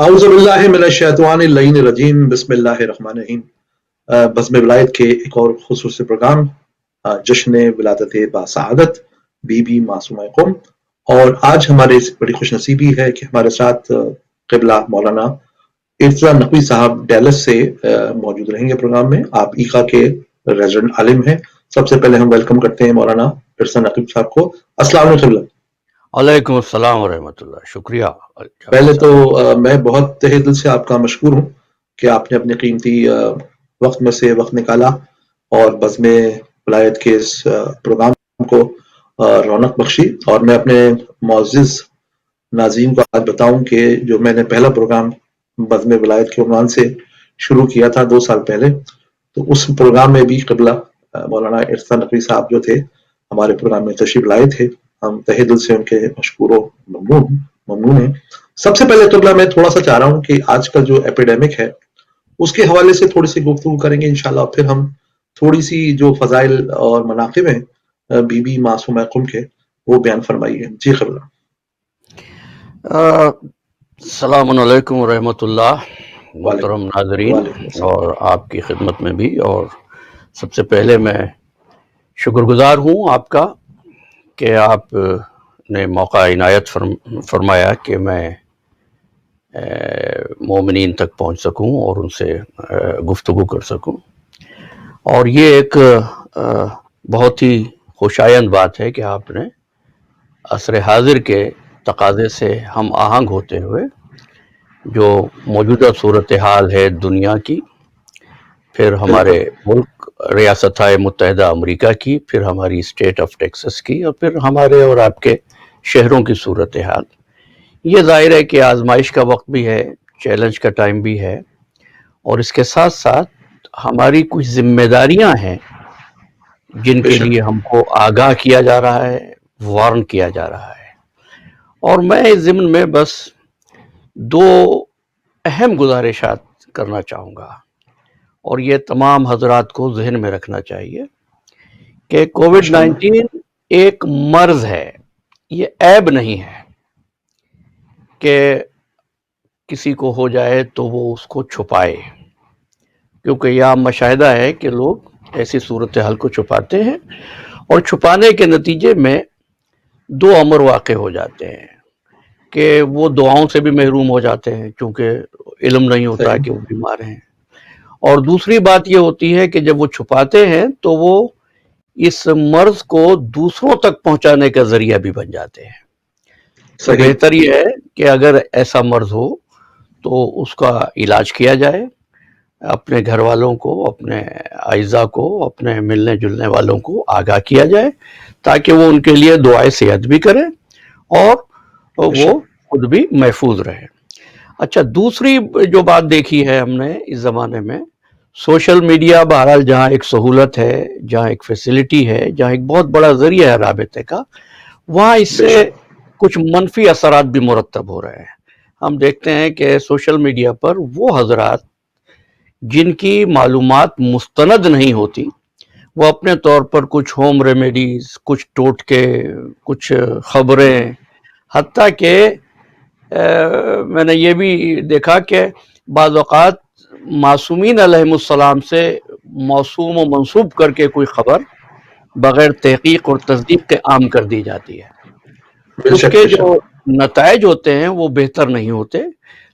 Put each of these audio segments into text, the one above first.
اعوذ باللہ من الشیطان اللعین الرجیم بسم اللہ الرحمن الرحیم۔ بزم ولایت کے ایک اور خصوصی پروگرام جشن ولادت باسعادت بی بی معصومہ قم، اور آج ہمارے بڑی خوش نصیبی ہے کہ ہمارے ساتھ قبلہ مولانا ارتضیٰ نقوی صاحب ڈیلس سے موجود رہیں گے پروگرام میں۔ آپ ایقا کے ریزیڈنٹ عالم ہیں۔ سب سے پہلے ہم ویلکم کرتے ہیں مولانا ارتضیٰ نقوی صاحب کو۔ السلام علیکم۔ علیکم السلام ورحمۃ اللہ، شکریہ۔ پہلے تو میں بہت تہہ دل سے آپ کا مشکور ہوں کہ آپ نے اپنے قیمتی وقت میں سے وقت نکالا اور بزم ولایت کے اس پروگرام کو رونق بخشی۔ اور میں اپنے معزز ناظرین کو آج بتاؤں کہ جو میں نے پہلا پروگرام بزم ولایت کے عنوان سے شروع کیا تھا 2 سال پہلے، تو اس پروگرام میں بھی قبلہ مولانا ارتضیٰ نقوی صاحب جو تھے ہمارے پروگرام میں تشریف لائے تھے۔ ہم تہہ دل سے ان کے مشکور و ممنون ہیں۔ سب سے پہلے قبلہ میں تھوڑا سا چاہ رہا ہوں کہ آج کا جو ایپیڈیمک ہے اس کے حوالے سے تھوڑی سی گفتگو کریں گے انشاءاللہ، پھر ہم تھوڑی سی جو فضائل اور مناقب ہیں بی بی معصومہ قم کے وہ بیان فرمائیے۔ جی قبلہ۔ السلام علیکم ورحمۃ اللہ، محترم ناظرین اور آپ کی خدمت میں بھی۔ اور سب سے پہلے میں شکر گزار ہوں آپ کا کہ آپ نے موقع عنایت فرمایا کہ میں مومنین تک پہنچ سکوں اور ان سے گفتگو کر سکوں۔ اور یہ ایک بہت ہی خوشایند بات ہے کہ آپ نے عصر حاضر کے تقاضے سے ہم آہنگ ہوتے ہوئے جو موجودہ صورتحال ہے دنیا کی، پھر ہمارے ملک ریاستہائے متحدہ امریکہ کی، پھر ہماری اسٹیٹ آف ٹیکسس کی، اور پھر ہمارے اور آپ کے شہروں کی صورتحال، یہ ظاہر ہے کہ آزمائش کا وقت بھی ہے، چیلنج کا ٹائم بھی ہے، اور اس کے ساتھ ساتھ ہماری کچھ ذمہ داریاں ہیں جن کے لیے ہم کو آگاہ کیا جا رہا ہے، وارن کیا جا رہا ہے۔ اور میں اس ضمن میں بس 2 اہم گزارشات کرنا چاہوں گا، اور یہ تمام حضرات کو ذہن میں رکھنا چاہیے کہ کووڈ-19 ایک مرض ہے، یہ عیب نہیں ہے کہ کسی کو ہو جائے تو وہ اس کو چھپائے، کیونکہ یہ مشاہدہ ہے کہ لوگ ایسی صورتحال کو چھپاتے ہیں، اور چھپانے کے نتیجے میں 2 امر واقع ہو جاتے ہیں کہ وہ دعاؤں سے بھی محروم ہو جاتے ہیں کیونکہ علم نہیں ہوتا کہ وہ بیمار ہیں، اور دوسری بات یہ ہوتی ہے کہ جب وہ چھپاتے ہیں تو وہ اس مرض کو دوسروں تک پہنچانے کا ذریعہ بھی بن جاتے ہیں۔ تو بہتر یہ ہے کہ اگر ایسا مرض ہو تو اس کا علاج کیا جائے، اپنے گھر والوں کو، اپنے اعزاء کو، اپنے ملنے جلنے والوں کو آگاہ کیا جائے تاکہ وہ ان کے لیے دعائے صحت بھی کریں اور وہ خود بھی محفوظ رہے۔ اچھا، دوسری جو بات دیکھی ہے ہم نے اس زمانے میں، سوشل میڈیا بہرحال جہاں ایک سہولت ہے، جہاں ایک فیسلٹی ہے، جہاں ایک بہت بڑا ذریعہ ہے رابطے کا، وہاں اس سے کچھ منفی اثرات بھی مرتب ہو رہے ہیں۔ ہم دیکھتے ہیں کہ سوشل میڈیا پر وہ حضرات جن کی معلومات مستند نہیں ہوتی، وہ اپنے طور پر کچھ ہوم ریمیڈیز، کچھ ٹوٹکے، کچھ خبریں، حتیٰ کہ میں نے یہ بھی دیکھا کہ بعض اوقات معصومین علیہم السلام سے موسوم و منسوب کر کے کوئی خبر بغیر تحقیق اور تصدیق کے عام کر دی جاتی ہے۔ اس کے جو نتائج ہوتے ہیں وہ بہتر نہیں ہوتے،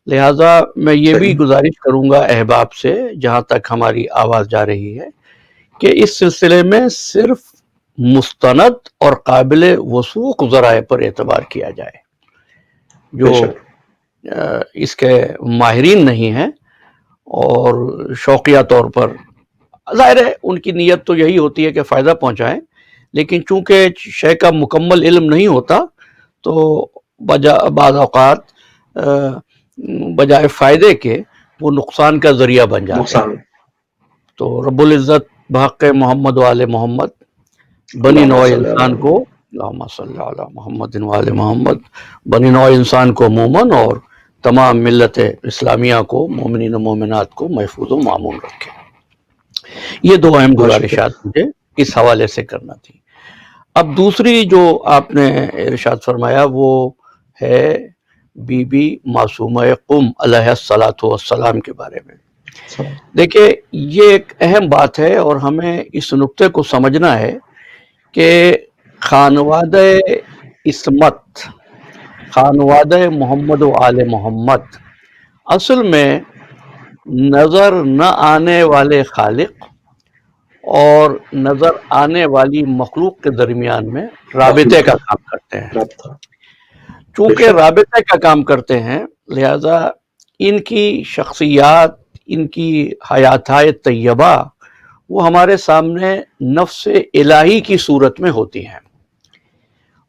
لہٰذا میں یہ بھی گزارش کروں گا احباب سے، جہاں تک ہماری آواز جا رہی ہے، کہ اس سلسلے میں صرف مستند اور قابل وثوق ذرائع پر اعتبار کیا جائے۔ جو اس کے ماہرین نہیں ہیں اور شوقیہ طور پر، ظاہر ہے ان کی نیت تو یہی ہوتی ہے کہ فائدہ پہنچائیں، لیکن چونکہ شے کا مکمل علم نہیں ہوتا تو بعض اوقات بجائے فائدے کے وہ نقصان کا ذریعہ بن جاتے ہیں۔ تو رب العزت بحق محمد و آل محمد بنی نوع انسان کو، اللہم صلی علی محمد و آل محمد، بنی نوع انسان کو عموماً اور تمام ملت اسلامیہ کو، مومنین و مومنات کو محفوظ و معمون رکھے۔ یہ 2 اہم گزارشات مجھے اس حوالے سے کرنا تھی۔ اب دوسری جو آپ نے ارشاد فرمایا وہ ہے بی بی معصومہ قم علیہ الصلاۃ والسلام کے بارے میں. دیکھیں یہ ایک اہم بات ہے اور ہمیں اس نقطے کو سمجھنا ہے کہ خانوادہ عصمت، خانوادہ محمد و آل محمد اصل میں نظر نہ آنے والے خالق اور نظر آنے والی مخلوق کے درمیان میں رابطے کا کام کرتے ہیں. چونکہ رابطے کا کام کرتے ہیں لہذا ان کی شخصیات، ان کی حیاتائے طیبہ وہ ہمارے سامنے نفس الہی کی صورت میں ہوتی ہیں.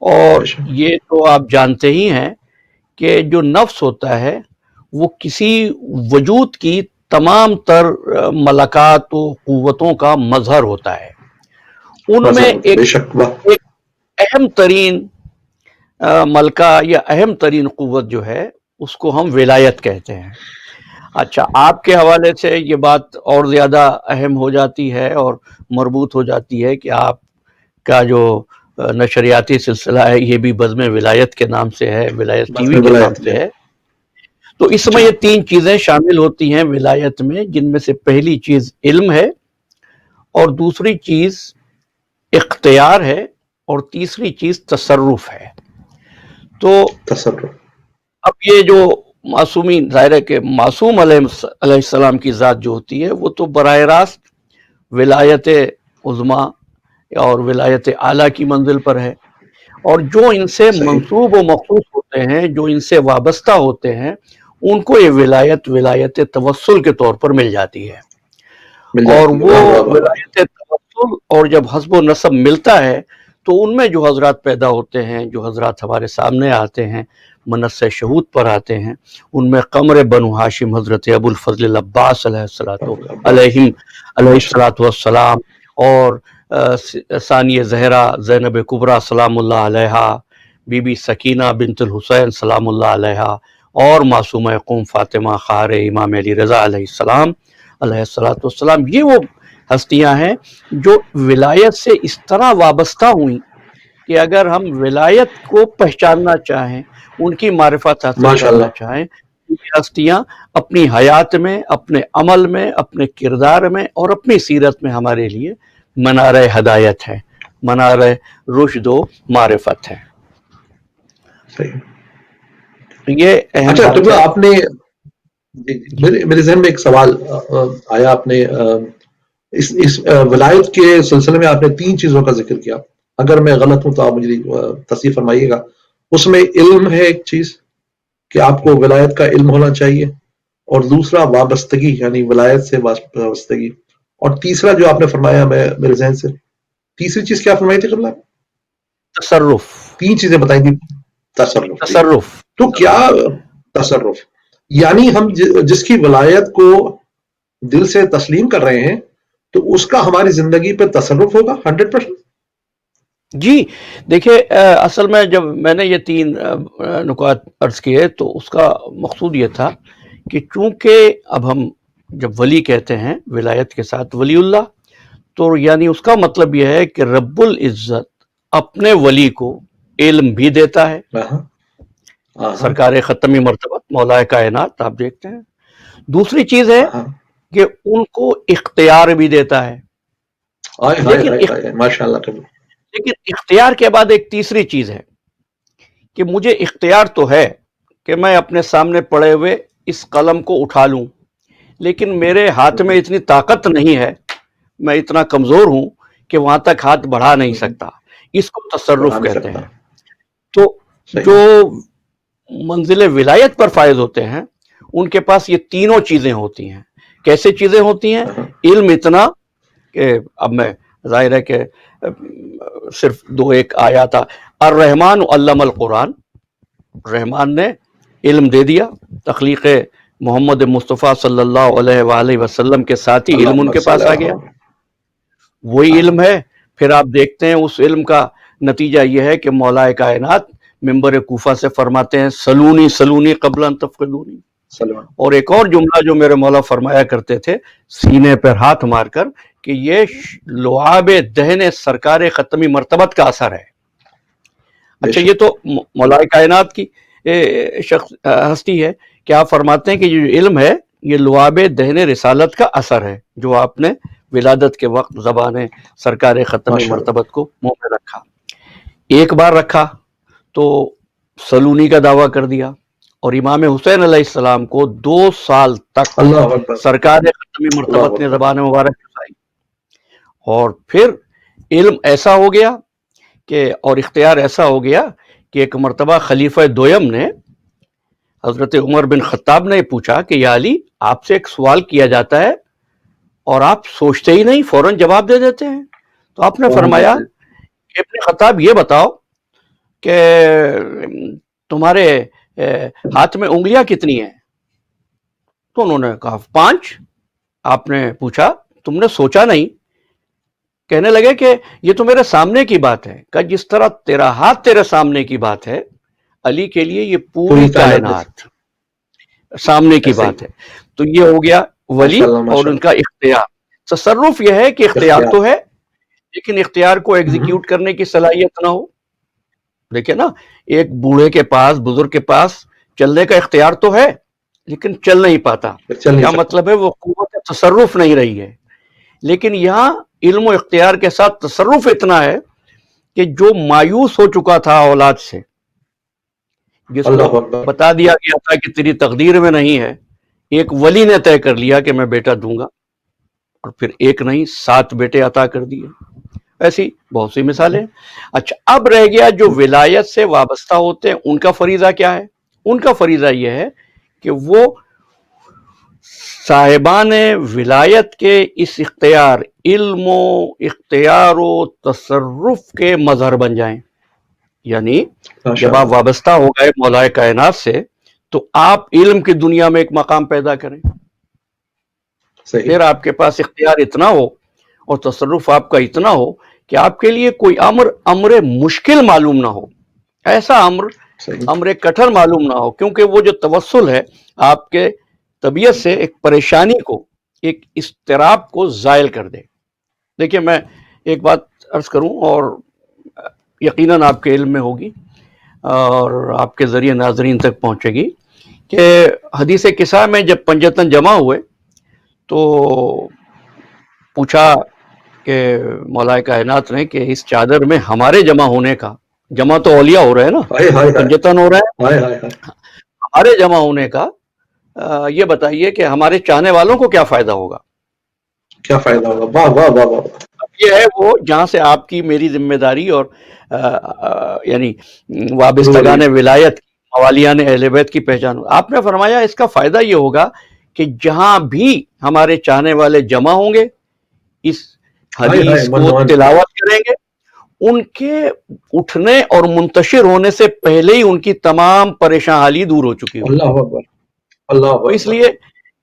اور یہ تو آپ جانتے ہی ہیں کہ جو نفس ہوتا ہے وہ کسی وجود کی تمام تر ملکات و قوتوں کا مظہر ہوتا ہے. ان میں ایک اہم ترین ملکہ یا اہم ترین قوت جو ہے اس کو ہم ولایت کہتے ہیں. اچھا، آپ کے حوالے سے یہ بات اور زیادہ اہم ہو جاتی ہے اور مربوط ہو جاتی ہے کہ آپ کا جو نشریاتی سلسلہ ہے یہ بھی بزم ولایت کے نام سے ہے، ولایت ٹی وی کے نام سے ہے. تو اس میں یہ تین چیزیں شامل ہوتی ہیں ولایت میں، جن میں سے پہلی چیز علم ہے اور دوسری چیز اختیار ہے اور تیسری چیز تصرف ہے. تو اب یہ جو معصومین، ظاہر ہے کہ معصوم علیہ السلام کی ذات جو ہوتی ہے وہ تو براہ راست ولایت عظمیٰ اور ولایت اعلیٰ کی منزل پر ہے، اور جو ان سے منسوب و مخصوص ہوتے ہیں، جو ان سے وابستہ ہوتے ہیں، ان کو یہ ولایت توسل کے طور پر مل جاتی ہے. اور وہ ولایت توسل اور جب حسب و نسب ملتا ہے تو ان میں جو حضرات پیدا ہوتے ہیں، جو حضرات ہمارے سامنے آتے ہیں، منصہ شہود پر آتے ہیں، ان میں قمر بنو ہاشم حضرت ابو الفضل العباس علیہ الصلاۃ والسلام، اور ثانیہ زہرا زینب کبریٰ سلام اللہ علیہا، بی بی سکینہ بنت الحسین سلام اللہ علیہا، اور معصومہ قم فاطمہ خواہر امام علی رضا علیہ السلام علیہ الصلاۃ والسلام. یہ وہ ہستیاں ہیں جو ولایت سے اس طرح وابستہ ہوئیں کہ اگر ہم ولایت کو پہچاننا چاہیں، ان کی معرفت حاصل کرنا چاہیں، یہ ہستیاں اپنی حیات میں، اپنے عمل میں، اپنے کردار میں اور اپنی سیرت میں ہمارے لیے منارہ ہدایت ہے، منارہ رشد و معرفت ہے. یہ اہم بات ہے. آپ نے میرے ذہن میں ایک سوال آیا، آپ نے اس ولایت کے سلسلے میں آپ نے تین چیزوں کا ذکر کیا. اگر میں غلط ہوں تو آپ مجھے تصحیح فرمائیے گا. اس میں علم ہے ایک چیز کہ آپ کو ولایت کا علم ہونا چاہیے، اور دوسرا وابستگی یعنی ولایت سے وابستگی، اور تیسرا جو آپ نے فرمایا میرے ذہن سے تیسری چیز کیا فرمائی تھی قبل؟ تصرف. تین چیزیں بتائی تھی. تصرف. تو کیا تصرف یعنی ہم جس کی ولایت کو دل سے تسلیم کر رہے ہیں تو اس کا ہماری زندگی پہ تصرف ہوگا 100%؟ جی دیکھیے، اصل میں جب میں نے یہ تین نکات عرض کیے تو اس کا مقصود یہ تھا کہ چونکہ اب ہم جب ولی کہتے ہیں ولایت کے ساتھ ولی اللہ، تو یعنی اس کا مطلب یہ ہے کہ رب العزت اپنے ولی کو علم بھی دیتا ہے. سرکار ختمی مرتبہ مولا کائنات آپ دیکھتے ہیں. دوسری چیز ہے کہ ان کو اختیار بھی دیتا ہے. لیکن اختیار کے بعد ایک تیسری چیز ہے کہ مجھے اختیار تو ہے کہ میں اپنے سامنے پڑے ہوئے اس قلم کو اٹھا لوں، لیکن میرے ہاتھ میں اتنی طاقت نہیں ہے، میں اتنا کمزور ہوں کہ وہاں تک ہاتھ بڑھا نہیں سکتا. اس کو تصرف کہتے ہیں. تو جو منزل ولایت پر فائز ہوتے ہیں ان کے پاس یہ تینوں چیزیں ہوتی ہیں. کیسے چیزیں ہوتی ہیں؟ علم اتنا کہ اب میں ظاہر ہے کہ صرف دو ایک آیات، الرحمن علم القرآن، رحمان نے علم دے دیا. تخلیق محمد مصطفیٰ صلی اللہ علیہ وآلہ وسلم کے ساتھ ہی علم ان کے پاس آ گیا. وہی علم ہے. پھر آپ دیکھتے ہیں اس علم کا نتیجہ یہ ہے کہ مولا کائنات منبر کوفہ سے فرماتے ہیں سلونی سلونی قبل ان تفقدونی. اور ایک اور جملہ جو میرے مولا فرمایا کرتے تھے سینے پر ہاتھ مار کر کہ یہ لعاب دہن سرکار ختمی مرتبت کا اثر ہے. اچھا، یہ تو مولا کائنات کی شخص ہستی ہے کہ آپ فرماتے ہیں کہ جو علم ہے یہ لعاب دہن رسالت کا اثر ہے جو آپ نے ولادت کے وقت زبان سرکار ختم ماشاء اللہ مرتبت کو منہ میں رکھا. ایک بار رکھا تو سلونی کا دعویٰ کر دیا اور امام حسین علیہ السلام کو 2 سال تک اللہ اکبر سرکار ختم اللہ مرتبت نے اکبر زبان مبارک چلائی. اور پھر علم ایسا ہو گیا کہ اور اختیار ایسا ہو گیا کہ ایک مرتبہ خلیفہ دویم نے حضرت عمر بن خطاب نے پوچھا کہ یا علی آپ سے ایک سوال کیا جاتا ہے اور آپ سوچتے ہی نہیں فوراً جواب دے دیتے ہیں. تو آپ نے فرمایا کہ ابن خطاب یہ بتاؤ کہ تمہارے ہاتھ میں انگلیاں کتنی ہیں؟ تو انہوں نے کہا 5. آپ نے پوچھا تم نے سوچا نہیں؟ کہنے لگے کہ یہ تو میرے سامنے کی بات ہے. کہ جس طرح تیرا ہاتھ تیرے سامنے کی بات ہے علی کے لیے یہ پوری کائنات سامنے کی بات ہے. تو یہ ہو گیا ولی اور ان کا اختیار. تصرف یہ ہے کہ اختیار تو ہے لیکن اختیار کو ایگزیکیوٹ کرنے کی صلاحیت نہ ہو. دیکھیں نا ایک بوڑھے کے پاس بزرگ کے پاس چلنے کا اختیار تو ہے لیکن چل نہیں پاتا. کیا مطلب ہے؟ وہ قوت تصرف نہیں رہی ہے. لیکن یہاں علم و اختیار کے ساتھ تصرف اتنا ہے کہ جو مایوس ہو چکا تھا اولاد سے جس کو بتا دیا گیا تھا کہ تیری تقدیر میں نہیں ہے ایک ولی نے طے کر لیا کہ میں بیٹا دوں گا اور پھر ایک نہیں 7 بیٹے عطا کر دیے. ایسی بہت سی مثالیں. اچھا اب رہ گیا جو ولایت سے وابستہ ہوتے ہیں ان کا فریضہ کیا ہے؟ ان کا فریضہ یہ ہے کہ وہ صاحبان ولایت کے اس اختیار علم و اختیار و تصرف کے مظہر بن جائیں. یعنی جب آپ وابستہ ہو گئے مولا کائنات سے تو آپ علم کی دنیا میں ایک مقام پیدا کریں. پھر آپ کے پاس اختیار اتنا ہو اور تصرف آپ کا اتنا ہو کہ آپ کے لیے کوئی امر مشکل معلوم نہ ہو. ایسا امر کٹھن معلوم نہ ہو کیونکہ وہ جو توسل ہے آپ کے طبیعت سے ایک پریشانی کو ایک اضطراب کو زائل کر دے. دیکھیں میں ایک بات عرض کروں اور یقیناً آپ کے علم میں ہوگی اور آپ کے ذریعے ناظرین تک پہنچے گی کہ حدیث کسا میں جب پنجتن جمع ہوئے تو پوچھا کہ مولا کائنات نے کہ اس چادر میں ہمارے جمع ہونے کا جمع تو اولیاء ہو رہے ہیں نا پنجتن ہو رہا ہے ہمارے جمع ہونے کا یہ بتائیے کہ ہمارے چاہنے والوں کو کیا فائدہ ہوگا؟ کیا فائدہ ہوگا؟ واہ واہ واہ واہ. یہ ہے وہ جہاں سے آپ کی میری ذمہ داری اور یعنی وابستگان ولایت موالیان اہل بیت کی پہچان. آپ نے فرمایا اس کا فائدہ یہ ہوگا کہ جہاں بھی ہمارے چاہنے والے جمع ہوں گے اس حدیث کو تلاوت کریں گے ان کے اٹھنے اور منتشر ہونے سے پہلے ہی ان کی تمام پریشان حالی دور ہو چکی ہوگی. اللہ اکبر اللہ اکبر. اس لیے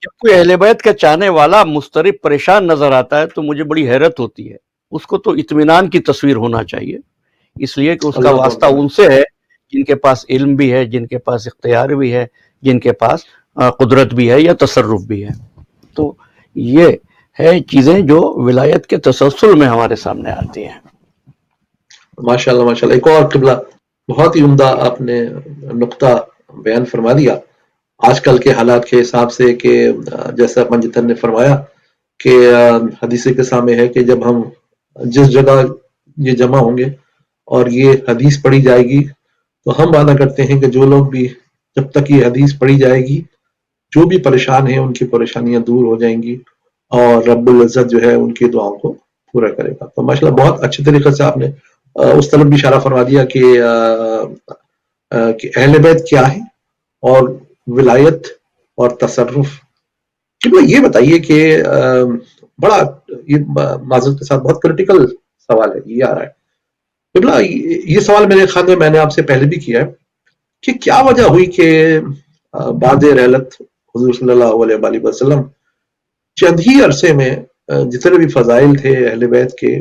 جب کوئی اہل بیت کا چاہنے والا مضطرب پریشان نظر آتا ہے تو مجھے بڑی حیرت ہوتی ہے. اس کو تو اطمینان کی تصویر ہونا چاہیے اس لیے کہ اس کا واسطہ ان سے ہے جن کے پاس علم بھی ہے جن کے پاس اختیار بھی ہے جن کے پاس قدرت بھی ہے یا تصرف بھی ہے. تو یہ ہے چیزیں جو ولایت کے تسلسل میں ہمارے سامنے آتی ہیں. ماشاءاللہ ماشاءاللہ. ایک اور قبلہ بہت ہی عمدہ آپ نے نقطہ بیان فرما دیا آج کل کے حالات کے حساب سے کہ جیسا پنجتن نے فرمایا کہ حدیث کے سامنے ہے کہ جب ہم جس جگہ یہ جمع ہوں گے اور یہ حدیث پڑھی جائے گی تو ہم وعدہ کرتے ہیں کہ جو لوگ بھی جب تک یہ حدیث پڑھی جائے گی جو بھی پریشان ہیں ان کی پریشانیاں دور ہو جائیں گی اور رب العزت جو ہے ان کی دعاؤں کو پورا کرے گا. تو ماشاءاللہ بہت اچھے طریقے سے آپ نے اس طرف بھی اشارہ فرما دیا کہ اہل بیت کیا ہے اور ولایت اور تصرف. یہ بتائیے کہ بڑا یہ معذرت کے ساتھ بہت کرٹیکل سوال ہے یہ آ رہا ہے. یہ سوال میرے خیال میں نے آپ سے پہلے بھی کیا ہے کہ کیا وجہ ہوئی کہ بعد رحلت حضور صلی اللہ علیہ وآلہ وسلم چند ہی عرصے میں جتنے بھی فضائل تھے اہل بیت کے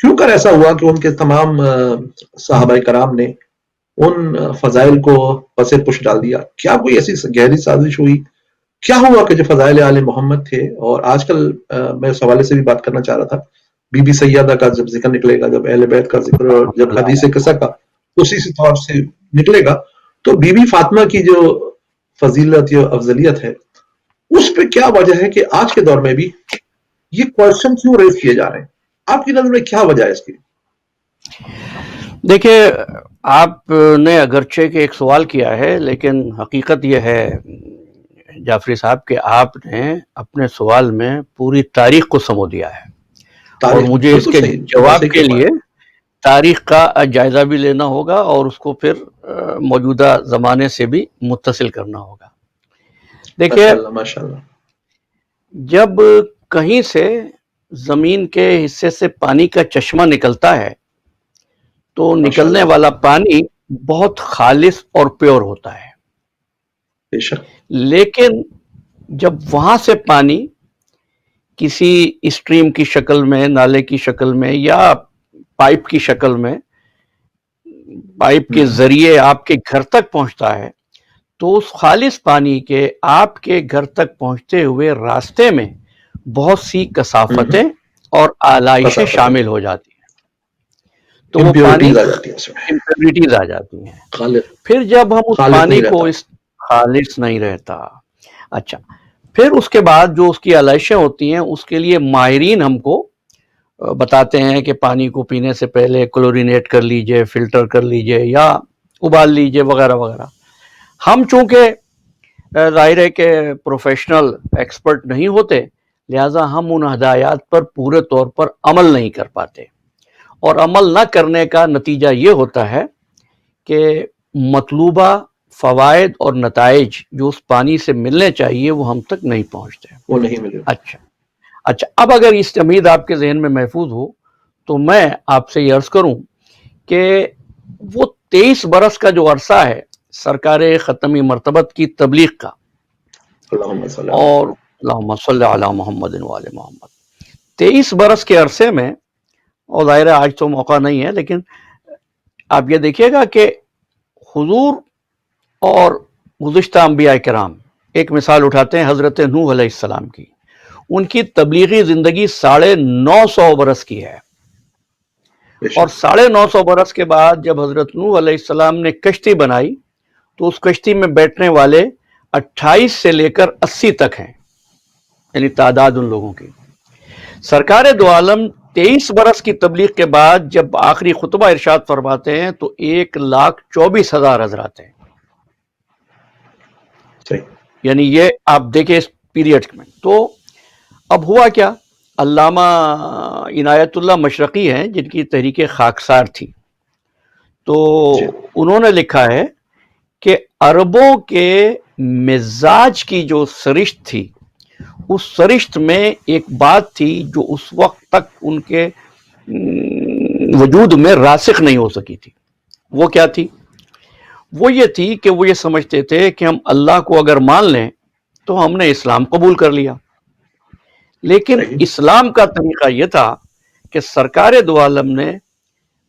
کیوں کر ایسا ہوا کہ ان کے تمام صحابہ کرام نے ان فضائل کو پس پش ڈال دیا؟ کیا کوئی ایسی گہری سازش ہوئی؟ کیا ہوا کہ جو فضائل آل محمد تھے اور آج کل میں اس حوالے سے بھی بات کرنا چاہ رہا تھا بی بی سیدہ کا جب ذکر نکلے گا جب اہل بیت کا ذکر جب حدیث قصہ کا اسی سے طور سے نکلے گا تو بی بی فاطمہ کی جو فضیلت یا افضلیت ہے اس پہ کیا وجہ ہے کہ آج کے دور میں بھی یہ کوشچن کیوں ریز کیے جا رہے ہیں؟ آپ کی نظر میں کیا وجہ ہے اس کی؟ دیکھیے، آپ نے اگرچہ کہ ایک سوال کیا ہے، لیکن حقیقت یہ ہے جعفری صاحب کہ آپ نے اپنے سوال میں پوری تاریخ کو سمو دیا ہے، اور تاریخ مجھے اس بالکل کے صحیح، جواب صحیح کے فرمایا۔ لیے تاریخ کا جائزہ بھی لینا ہوگا اور اس کو پھر موجودہ زمانے سے بھی متصل کرنا ہوگا۔ دیکھیے، ماشاء اللہ ماشاء اللہ۔ جب کہیں سے زمین کے حصے سے پانی کا چشمہ نکلتا ہے تو ماشاء نکلنے اللہ، والا پانی بہت خالص اور پیور ہوتا ہے، بے شک۔ لیکن جب وہاں سے پانی کسی اسٹریم کی شکل میں، نالے کی شکل میں یا پائپ کی شکل میں، پائپ کے ذریعے آپ کے گھر تک پہنچتا ہے تو اس خالص پانی کے آپ کے گھر تک پہنچتے ہوئے راستے میں بہت سی کثافتیں اور آلائشیں کثافت ہے، شامل ہو جاتی ہیں، تو وہ پانی امپیورٹیز آ جاتی ہیں اس میں، امپیورٹیز آ جاتی ہیں۔ خالص پھر جب ہم اس خالص پانی نہیں کو رہتا۔ خالص نہیں رہتا، اچھا، پھر اس کے بعد جو اس کی علائشیں ہوتی ہیں اس کے لیے ماہرین ہم کو بتاتے ہیں کہ پانی کو پینے سے پہلے کلورینیٹ کر لیجئے، فلٹر کر لیجئے یا ابال لیجئے وغیرہ وغیرہ۔ ہم چونکہ ظاہر ہے کہ پروفیشنل ایکسپرٹ نہیں ہوتے، لہٰذا ہم ان ہدایات پر پورے طور پر عمل نہیں کر پاتے، اور عمل نہ کرنے کا نتیجہ یہ ہوتا ہے کہ مطلوبہ فوائد اور نتائج جو اس پانی سے ملنے چاہیے وہ ہم تک نہیں پہنچتے۔ وہ نہیں ملے۔ اچھا، اب اگر اس امید آپ کے ذہن میں محفوظ ہو تو میں آپ سے یہ عرض کروں کہ وہ 23 برس کا جو عرصہ ہے سرکار ختمی مرتبت کی تبلیغ کا، اللہم صلی اور اللہم صلی علی محمد وآل محمد، 23 برس کے عرصے میں، اور ظاہر ہے آج تو موقع نہیں ہے، لیکن آپ یہ دیکھیے گا کہ حضور اور گزشتہ انبیاء کرام، ایک مثال اٹھاتے ہیں حضرت نوح علیہ السلام کی، ان کی تبلیغی زندگی 950 برس کی ہے، اور 950 برس کے بعد جب حضرت نوح علیہ السلام نے کشتی بنائی تو اس کشتی میں بیٹھنے والے 28 سے لے کر 80 تک ہیں، یعنی تعداد ان لوگوں کی۔ سرکار دو عالم 23 برس کی تبلیغ کے بعد جب آخری خطبہ ارشاد فرماتے ہیں تو 1,24,000 حضرات ہیں، یعنی یہ آپ دیکھیں اس پیریڈ میں۔ تو اب ہوا کیا، علامہ عنایت اللہ مشرقی ہیں جن کی تحریک خاکسار تھی، تو انہوں نے لکھا ہے کہ عربوں کے مزاج کی جو سرشت تھی، اس سرشت میں ایک بات تھی جو اس وقت تک ان کے وجود میں راسخ نہیں ہو سکی تھی۔ وہ کیا تھی؟ وہ یہ تھی کہ وہ یہ سمجھتے تھے کہ ہم اللہ کو اگر مان لیں تو ہم نے اسلام قبول کر لیا، لیکن اسلام کا طریقہ یہ تھا کہ سرکار دو عالم نے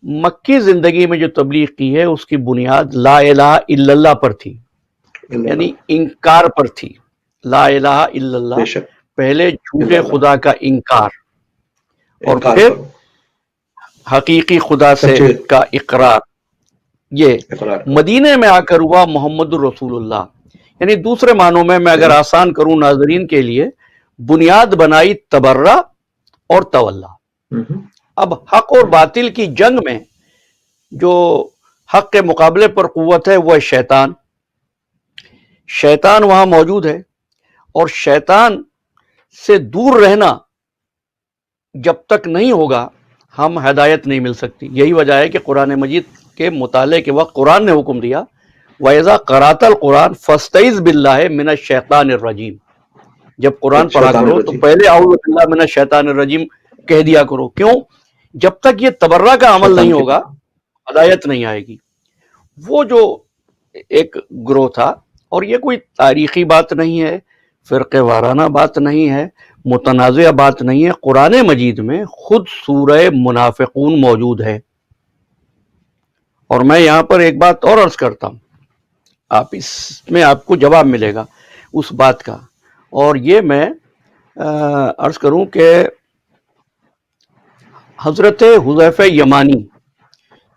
مکی زندگی میں جو تبلیغ کی ہے اس کی بنیاد لا الہ الا اللہ پر تھی، یعنی انکار پر تھی۔ لا الہ الا اللہ، پہلے جھوٹے خدا کا انکار، اور پھر حقیقی خدا سے کا اقرار۔ یہ مدینے میں آ کر ہوا محمد الرسول اللہ، یعنی دوسرے معنوں میں اگر آسان کروں ناظرین کے لیے، بنیاد بنائی تبرہ اور تولا۔ اب حق اور باطل کی جنگ میں جو حق کے مقابلے پر قوت ہے وہ ہے شیطان۔ شیطان وہاں موجود ہے، اور شیطان سے دور رہنا جب تک نہیں ہوگا ہم ہدایت نہیں مل سکتی۔ یہی وجہ ہے کہ قرآن مجید کے مطالعے کے وقت قرآن نے حکم دیا وَإِذَا قَرَأْتَ الْقُرْآنَ فَاسْتَعِذْ بِاللَّهِ مِنَ الشَّيْطَانِ الرَّجِيمِ، جب قرآن پڑھا کرو تو پہلے اعوذ باللہ من الشیطان الرجیم کہہ دیا کرو۔ کیوں؟ جب تک یہ تبرہ کا عمل نہیں ہوگا ہدایت نہیں آئے گی۔ وہ جو ایک گروہ تھا، اور یہ کوئی تاریخی بات نہیں ہے، فرقے وارانہ بات نہیں ہے، متنازع بات نہیں ہے، قرآن مجید میں خود سورہ منافقون موجود ہے۔ اور میں یہاں پر ایک بات اور عرض کرتا ہوں، آپ اس میں آپ کو جواب ملے گا اس بات کا، اور یہ میں عرض کروں کہ حضرت حذیفہ یمانی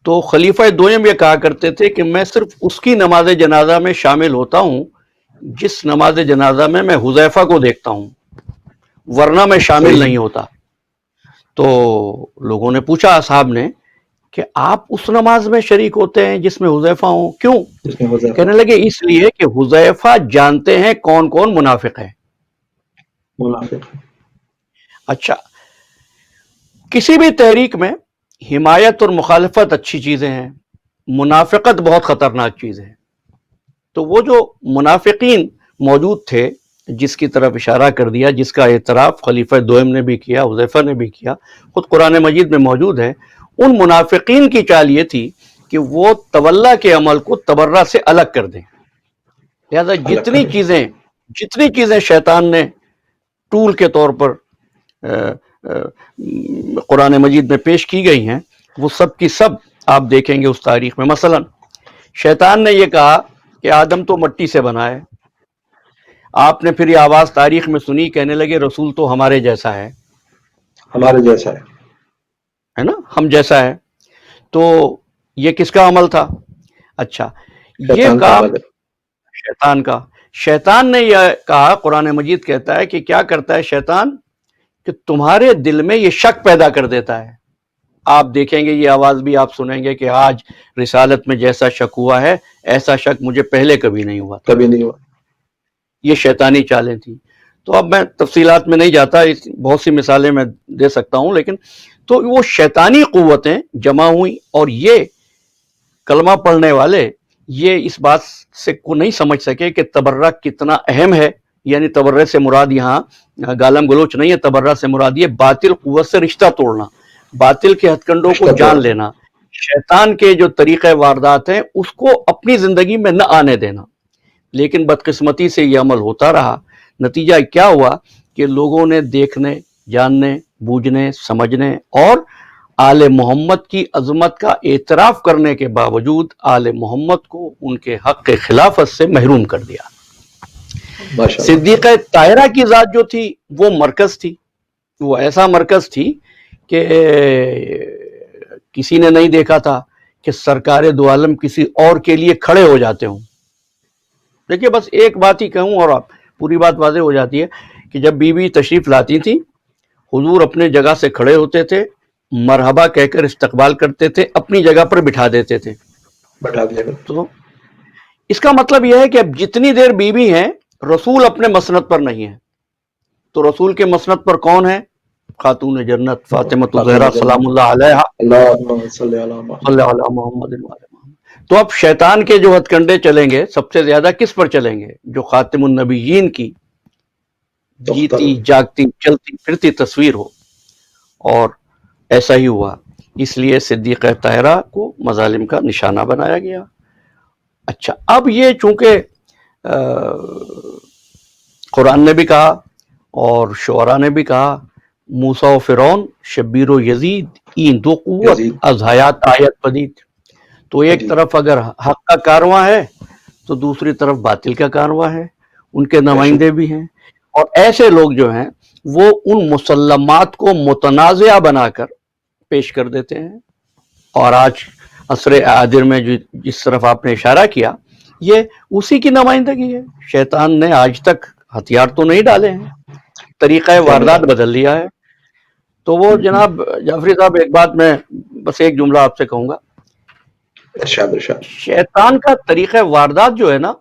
تو خلیفہ دویم یہ کہا کرتے تھے کہ میں صرف اس کی نماز جنازہ میں شامل ہوتا ہوں جس نماز جنازہ میں حذیفہ کو دیکھتا ہوں، ورنہ میں شامل صحیح نہیں ہوتا۔ تو لوگوں نے پوچھا اصحاب نے کہ آپ اس نماز میں شریک ہوتے ہیں جس میں حذیفہ ہوں، کیوں؟ جس میں حذیفہ کہنے لگے اس لیے کہ حذیفہ جانتے ہیں کون کون منافق ہے۔ منافق۔ اچھا، کسی بھی تحریک میں حمایت اور مخالفت اچھی چیزیں ہیں، منافقت بہت خطرناک چیز ہے۔ تو وہ جو منافقین موجود تھے جس کی طرف اشارہ کر دیا، جس کا اعتراف خلیفہ دویم نے بھی کیا، حذیفہ نے بھی کیا، خود قرآن مجید میں موجود ہے، ان منافقین کی چال یہ تھی کہ وہ تولا کے عمل کو تبرہ سے الگ کر دیں۔ لہذا جتنی چیزیں شیطان نے ٹول کے طور پر قرآن مجید میں پیش کی گئی ہیں، وہ سب کی سب آپ دیکھیں گے اس تاریخ میں۔ مثلا شیطان نے یہ کہا کہ آدم تو مٹی سے بنا ہے، آپ نے پھر یہ آواز تاریخ میں سنی، کہنے لگے رسول تو ہمارے جیسا ہے، ہمارے جیسا ہے نا، ہم جیسا ہے۔ تو یہ کس کا عمل تھا؟ اچھا، یہ شیطان کا کام عمل ہے۔ شیطان کا۔ شیطان نے یہ کہا، قرآن مجید کہتا ہے کہ کیا کرتا ہے شیطان، کہ تمہارے دل میں یہ شک پیدا کر دیتا ہے۔ آپ دیکھیں گے یہ آواز بھی آپ سنیں گے کہ آج رسالت میں جیسا شک ہوا ہے ایسا شک مجھے پہلے کبھی نہیں ہوا تھا۔ کبھی نہیں ہوا۔ یہ شیطانی چالیں تھیں۔ تو اب میں تفصیلات میں نہیں جاتا، بہت سی مثالیں میں دے سکتا ہوں، لیکن تو وہ شیطانی قوتیں جمع ہوئیں، اور یہ کلمہ پڑھنے والے یہ اس بات سے کو نہیں سمجھ سکے کہ تبرہ کتنا اہم ہے۔ یعنی تبرہ سے مراد یہاں گالم گلوچ نہیں ہے، تبرہ سے مراد یہ باطل قوت سے رشتہ توڑنا، باطل کے ہتھ کنڈوں کو جان لینا، شیطان کے جو طریقہ واردات ہیں اس کو اپنی زندگی میں نہ آنے دینا۔ لیکن بدقسمتی سے یہ عمل ہوتا رہا۔ نتیجہ کیا ہوا کہ لوگوں نے دیکھنے، جاننے، بوجھنے، سمجھنے اور آل محمد کی عظمت کا اعتراف کرنے کے باوجود آل محمد کو ان کے حق خلافت سے محروم کر دیا۔ صدیقہ طاہرہ کی ذات جو تھی وہ مرکز تھی، وہ ایسا مرکز تھی کہ کسی نے نہیں دیکھا تھا کہ سرکار دو عالم کسی اور کے لیے کھڑے ہو جاتے ہوں۔ دیکھیے بس ایک بات ہی کہوں اور پوری بات واضح ہو جاتی ہے کہ جب بی بی تشریف لاتی تھی، حضور اپنے جگہ سے کھڑے ہوتے تھے، مرحبا کہہ کر استقبال کرتے تھے، اپنی جگہ پر بٹھا دیتے تھے۔ تو اس کا مطلب یہ ہے کہ اب جتنی دیر بی بی ہیں رسول اپنے مسند پر نہیں ہے۔ تو رسول کے مسند پر کون ہے؟ خاتون جنت فاطمہ الزہرا سلام اللہ علیہا، اللہم صلی علی محمد۔ تو اب شیطان کے جو ہتھ کنڈے چلیں گے سب سے زیادہ کس پر چلیں گے؟ جو خاتم النبیین کی جیتی جاگتی چلتی پھرتی تصویر ہو، اور ایسا ہی ہوا۔ اس لیے صدیقہ طاہرہ کو مظالم کا نشانہ بنایا گیا۔ اچھا، اب یہ چونکہ قرآن نے بھی کہا اور شعراء نے بھی کہا، موسیٰ و فرعون شبیر و یزید این دو قوت از حیات آیت پدید۔ تو ایک طرف اگر حق کا کارواں ہے تو دوسری طرف باطل کا کارواں ہے، ان کے نمائندے بھی ہیں، اور ایسے لوگ جو ہیں وہ ان مسلمات کو متنازعہ بنا کر پیش کر دیتے ہیں۔ اور آج عصر حاضر میں جس طرف آپ نے اشارہ کیا، یہ اسی کی نمائندگی ہے۔ شیطان نے آج تک ہتھیار تو نہیں ڈالے ہیں، طریقہ واردات بدل لیا ہے۔ تو وہ جناب جعفری صاحب ایک بات میں بس ایک جملہ آپ سے کہوں گا، شیطان کا طریقہ واردات جو ہے نا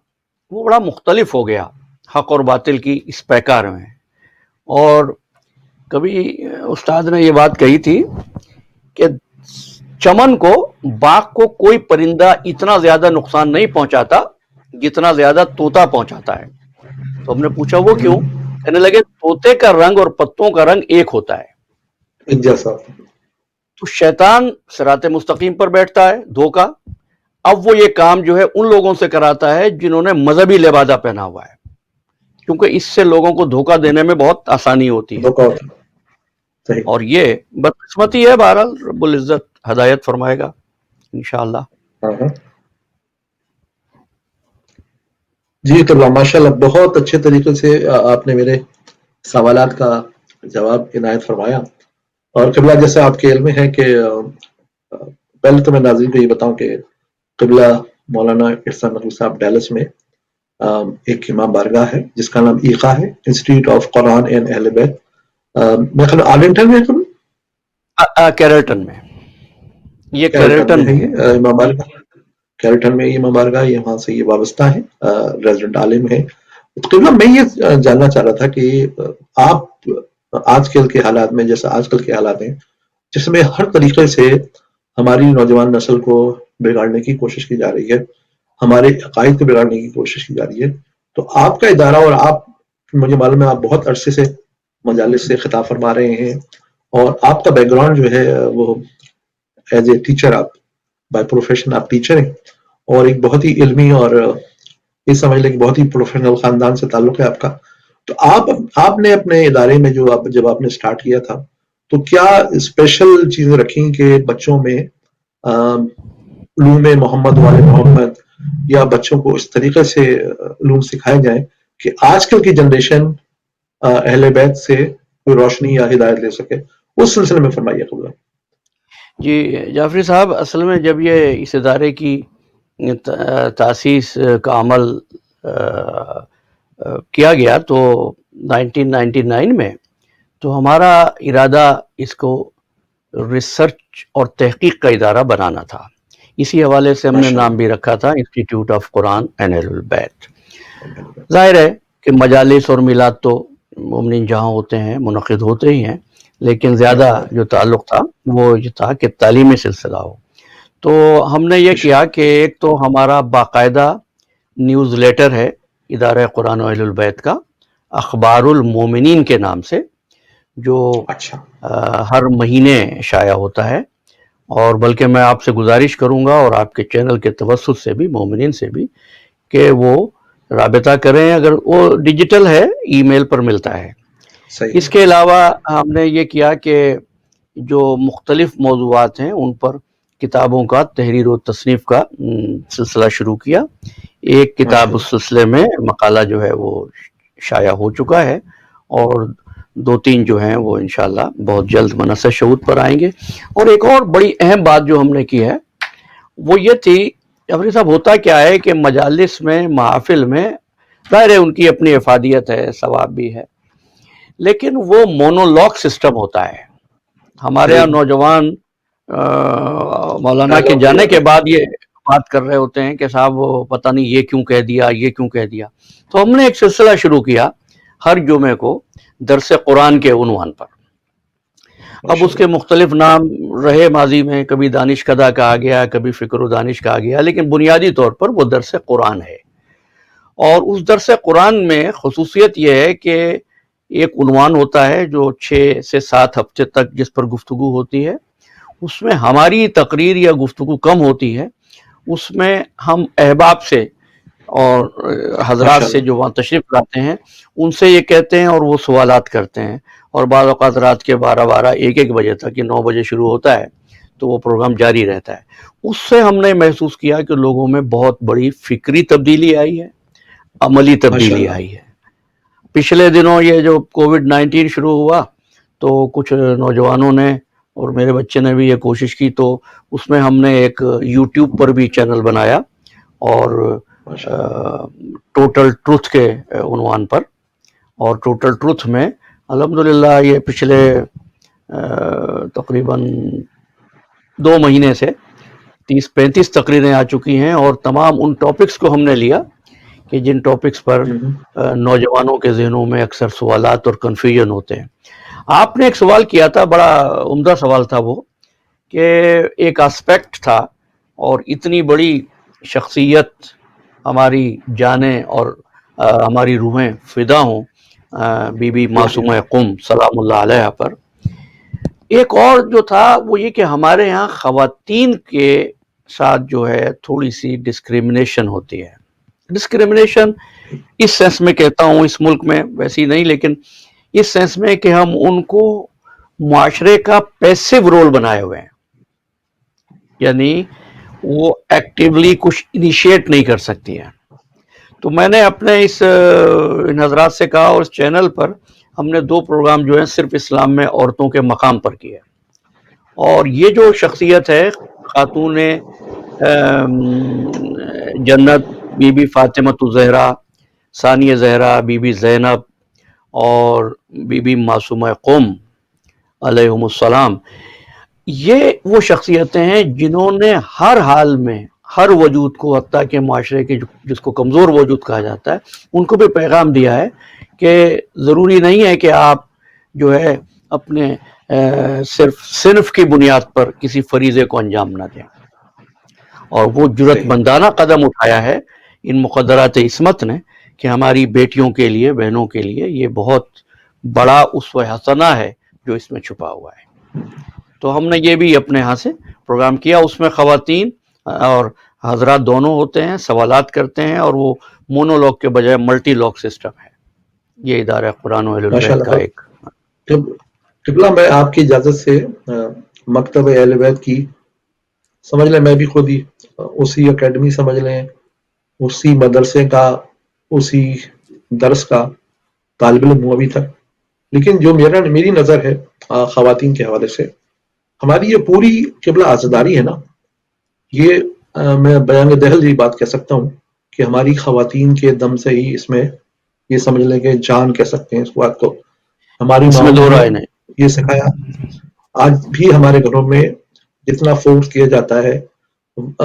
وہ بڑا مختلف ہو گیا حق اور باطل کی اس پیکار میں۔ اور کبھی استاد نے یہ بات کہی تھی کہ چمن کو، باغ کو کوئی پرندہ اتنا زیادہ نقصان نہیں پہنچاتا جتنا زیادہ طوطا پہنچاتا ہے۔ تو ہم نے پوچھا وہ کیوں؟ کہنے لگے طوطے کا رنگ اور پتوں کا رنگ ایک ہوتا ہے، ایک جیسا۔ تو شیطان صراط مستقیم پر بیٹھتا ہے دھوکا، اب وہ یہ کام جو ہے ان لوگوں سے کراتا ہے جنہوں نے مذہبی لبادہ پہنا ہوا ہے، کیونکہ اس سے لوگوں کو دھوکا دینے میں بہت آسانی ہوتی ہے۔ اور یہ بدقسمتی ہے، بہرحال رب العزت ہدایت فرمائے گا انشاءاللہ۔ جی تو ماشاءاللہ بہت اچھے طریقے سے آپ نے میرے سوالات کا جواب عنایت فرمایا۔ اور قبلہ جیسے آپ کے علم میں ہے کہ پہلے تو میں ناظرین کو یہ بتاؤں کہ قبلہ مولانا احسان نقوی صاحب ڈیلس میں ایک امام بارگاہ ہے جس کا نام ایقا ہے، انسٹیٹیوٹ آف قرآن اینڈ اہل بیت. میں خیال آرلنگٹن میں ہے، کیرلٹن میں، یہ کیرلٹن میں کیرلٹن ہے میں ہے. یہ امام بارگاہ. کیرلٹن میں یہ امام بارگاہ، یہ وہاں سے یہ وابستہ ہے، ریزیڈنٹ عالم ہے. قبلہ میں یہ جاننا چاہ رہا تھا کہ آپ آج کل کے حالات میں، جیسا آج کل کے حالات ہیں جس میں ہر طریقے سے ہماری نوجوان نسل کو بگاڑنے کی کوشش کی جا رہی ہے، ہمارے عقائد کو بگاڑنے کی کوشش کی جا رہی ہے، تو آپ کا ادارہ اور آپ، مجھے معلوم ہے آپ بہت عرصے سے مجالس سے خطاب فرما رہے ہیں، اور آپ کا بیک گراؤنڈ جو ہے وہ ایز اے ٹیچر، آپ بائی پروفیشن آپ ٹیچر ہیں، اور ایک بہت ہی علمی اور یہ سمجھ لیں کہ بہت ہی پروفیشنل خاندان سے تعلق ہے آپ کا. تو آپ نے اپنے ادارے میں جب آپ نے اسٹارٹ کیا تھا تو کیا اسپیشل چیزیں رکھیں کہ بچوں میں علوم محمد والے محمد، یا بچوں کو اس طریقے سے علوم سکھائے جائیں کہ آج کل کی جنریشن اہل بیت سے کوئی روشنی یا ہدایت لے سکے؟ اس سلسلے میں فرمائیے قبلہ. جی جعفری صاحب، اصل میں جب یہ اس ادارے کی تاسیس کا عمل کیا گیا تو 1999 میں، تو ہمارا ارادہ اس کو ریسرچ اور تحقیق کا ادارہ بنانا تھا. اسی حوالے سے ہم نے ماشاء نام بھی اللہ. رکھا تھا انسٹیٹیوٹ آف قرآن اینڈ اہل البیت. ظاہر ہے کہ مجالس اور میلاد تو مومنین جہاں ہوتے ہیں منعقد ہوتے ہی ہیں، لیکن زیادہ جو تعلق تھا وہ یہ تھا کہ تعلیمی سلسلہ ہو. تو ہم نے یہ کیا کہ ایک تو ہمارا باقاعدہ نیوز لیٹر ہے ادارہ قرآن و اہل البیت کا، اخبار المومنین کے نام سے، جو اچھا. ہر مہینے شائع ہوتا ہے. اور بلکہ میں آپ سے گزارش کروں گا اور آپ کے چینل کے توسط سے بھی، مومنین سے بھی، کہ وہ رابطہ کریں. اگر وہ ڈیجیٹل ہے، ای میل پر ملتا ہے. صحیح اس ہے. کے علاوہ ہم نے یہ کیا کہ جو مختلف موضوعات ہیں ان پر کتابوں کا تحریر و تصنیف کا سلسلہ شروع کیا. ایک ماشاء کتاب اس اللہ. سلسلے میں مقالہ جو ہے وہ شائع ہو چکا ہے، اور 2-3 جو ہیں وہ انشاءاللہ بہت جلد منصہ شہود پر آئیں گے. اور ایک اور بڑی اہم بات جو ہم نے کی ہے وہ یہ تھی، جعفری صاحب، ہوتا کیا ہے کہ مجالس میں، محافل میں، ظاہر ہے ان کی اپنی افادیت ہے، ثواب بھی ہے، لیکن وہ مونولوگ سسٹم ہوتا ہے. ہمارے صحیح یہاں ہے. نوجوان مولانا کے ڈائلاگ جانے دیا کے تھا. بعد یہ بات کر رہے ہوتے ہیں کہ صاحب وہ پتہ نہیں یہ کیوں کہہ دیا، یہ کیوں کہہ دیا. تو ہم نے ایک سلسلہ شروع کیا ہر جمعے کو درس قرآن کے عنوان پر. اب ماشاء اس کے اللہ. مختلف نام رہے ماضی میں، کبھی دانش کدہ کہا گیا، کبھی فکر و دانش کہا گیا، لیکن بنیادی طور پر وہ درس قرآن ہے. اور اس درس قرآن میں خصوصیت یہ ہے کہ ایک عنوان ہوتا ہے جو 6 سے 7 ہفتے تک جس پر گفتگو ہوتی ہے. اس میں ہماری تقریر یا گفتگو کم ہوتی ہے، اس میں ہم احباب سے اور حضرات ماشاء سے اللہ. جو وہاں تشریف لاتے ہیں ان سے یہ کہتے ہیں اور وہ سوالات کرتے ہیں. اور بعض اوقات رات کے 12-1 بجے تک، یہ 9 بجے شروع ہوتا ہے تو وہ پروگرام جاری رہتا ہے. اس سے ہم نے محسوس کیا کہ لوگوں میں بہت بڑی فکری تبدیلی آئی ہے، عملی ماشاء تبدیلی اللہ. آئی ہے. پچھلے دنوں یہ جو کووڈ-19 شروع ہوا تو کچھ نوجوانوں نے اور میرے بچے نے بھی یہ کوشش کی، تو اس میں ہم نے ایک یوٹیوب پر بھی چینل بنایا، اور ماشاء اللہ. ٹوٹل ٹروتھ کے عنوان پر. اور ٹوٹل ٹروتھ میں الحمدللہ یہ پچھلے تقریباً 2 مہینے سے 30-35 تقریریں آ چکی ہیں، اور تمام ان ٹاپکس کو ہم نے لیا کہ جن ٹاپکس پر نوجوانوں کے ذہنوں میں اکثر سوالات اور کنفیوژن ہوتے ہیں. آپ نے ایک سوال کیا تھا، بڑا عمدہ سوال تھا وہ، کہ ایک اسپیکٹ تھا اور اتنی بڑی شخصیت، ہماری جانیں اور ہماری روحیں فدا ہوں بی بی معصومہ قم سلام اللہ علیہ پر. ایک اور جو تھا وہ یہ کہ ہمارے ہاں خواتین کے ساتھ جو ہے تھوڑی سی ڈسکریمنیشن ہوتی ہے. ڈسکریمنیشن اس سینس میں کہتا ہوں، اس ملک میں ویسی نہیں، لیکن اس سینس میں کہ ہم ان کو معاشرے کا پیسیو رول بنائے ہوئے ہیں، یعنی وہ ایکٹیولی کچھ انیشیٹ نہیں کر سکتی ہیں. تو میں نے اپنے ان حضرات سے کہا، اور اس چینل پر ہم نے 2 پروگرام جو ہیں صرف اسلام میں عورتوں کے مقام پر کیے. اور یہ جو شخصیت ہے خاتون جنت بی بی فاطمہ زہرا، ثانیہ زہرا، بی بی زینب اور بی بی معصومہ قم علیہم السلام، یہ وہ شخصیتیں ہیں جنہوں نے ہر حال میں ہر وجود کو، حتیٰ کہ معاشرے کے جس کو کمزور وجود کہا جاتا ہے، ان کو بھی پیغام دیا ہے کہ ضروری نہیں ہے کہ آپ جو ہے اپنے صرف صنف کی بنیاد پر کسی فریضے کو انجام نہ دیں. اور وہ جرت مندانہ قدم اٹھایا ہے ان مقدرات عصمت نے کہ ہماری بیٹیوں کے لیے، بہنوں کے لیے یہ بہت بڑا اسوہ حسنہ ہے جو اس میں چھپا ہوا ہے. تو ہم نے یہ بھی اپنے ہاں سے پروگرام کیا. اس میں خواتین اور حضرات دونوں ہوتے ہیں، سوالات کرتے ہیں، اور وہ مونولوگ کے بجائے ملٹی لاگ سسٹم ہے. یہ ادارہ قرآن و اہل البیت کا ایک. قبلہ میں آپ کی اجازت سے مکتب اہل بیت کی سمجھ لیں، میں بھی خود ہی اسی اکیڈمی سمجھ لیں، اسی مدرسے کا، اسی درس کا طالب علم ہوں ابھی تک. لیکن جو میری نظر ہے خواتین کے حوالے سے، ہماری یہ پوری قبلہ عزاداری ہے نا، یہ میں بیان دہل یہ بات کہہ سکتا ہوں کہ ہماری خواتین کے دم سے ہی اس میں یہ سمجھ لیں کہ جان کہہ سکتے ہیں اس بات کو. ہماری اس میں دو رائے نے نہیں. یہ سکھایا. آج بھی ہمارے گھروں میں جتنا فورس کیا جاتا ہے،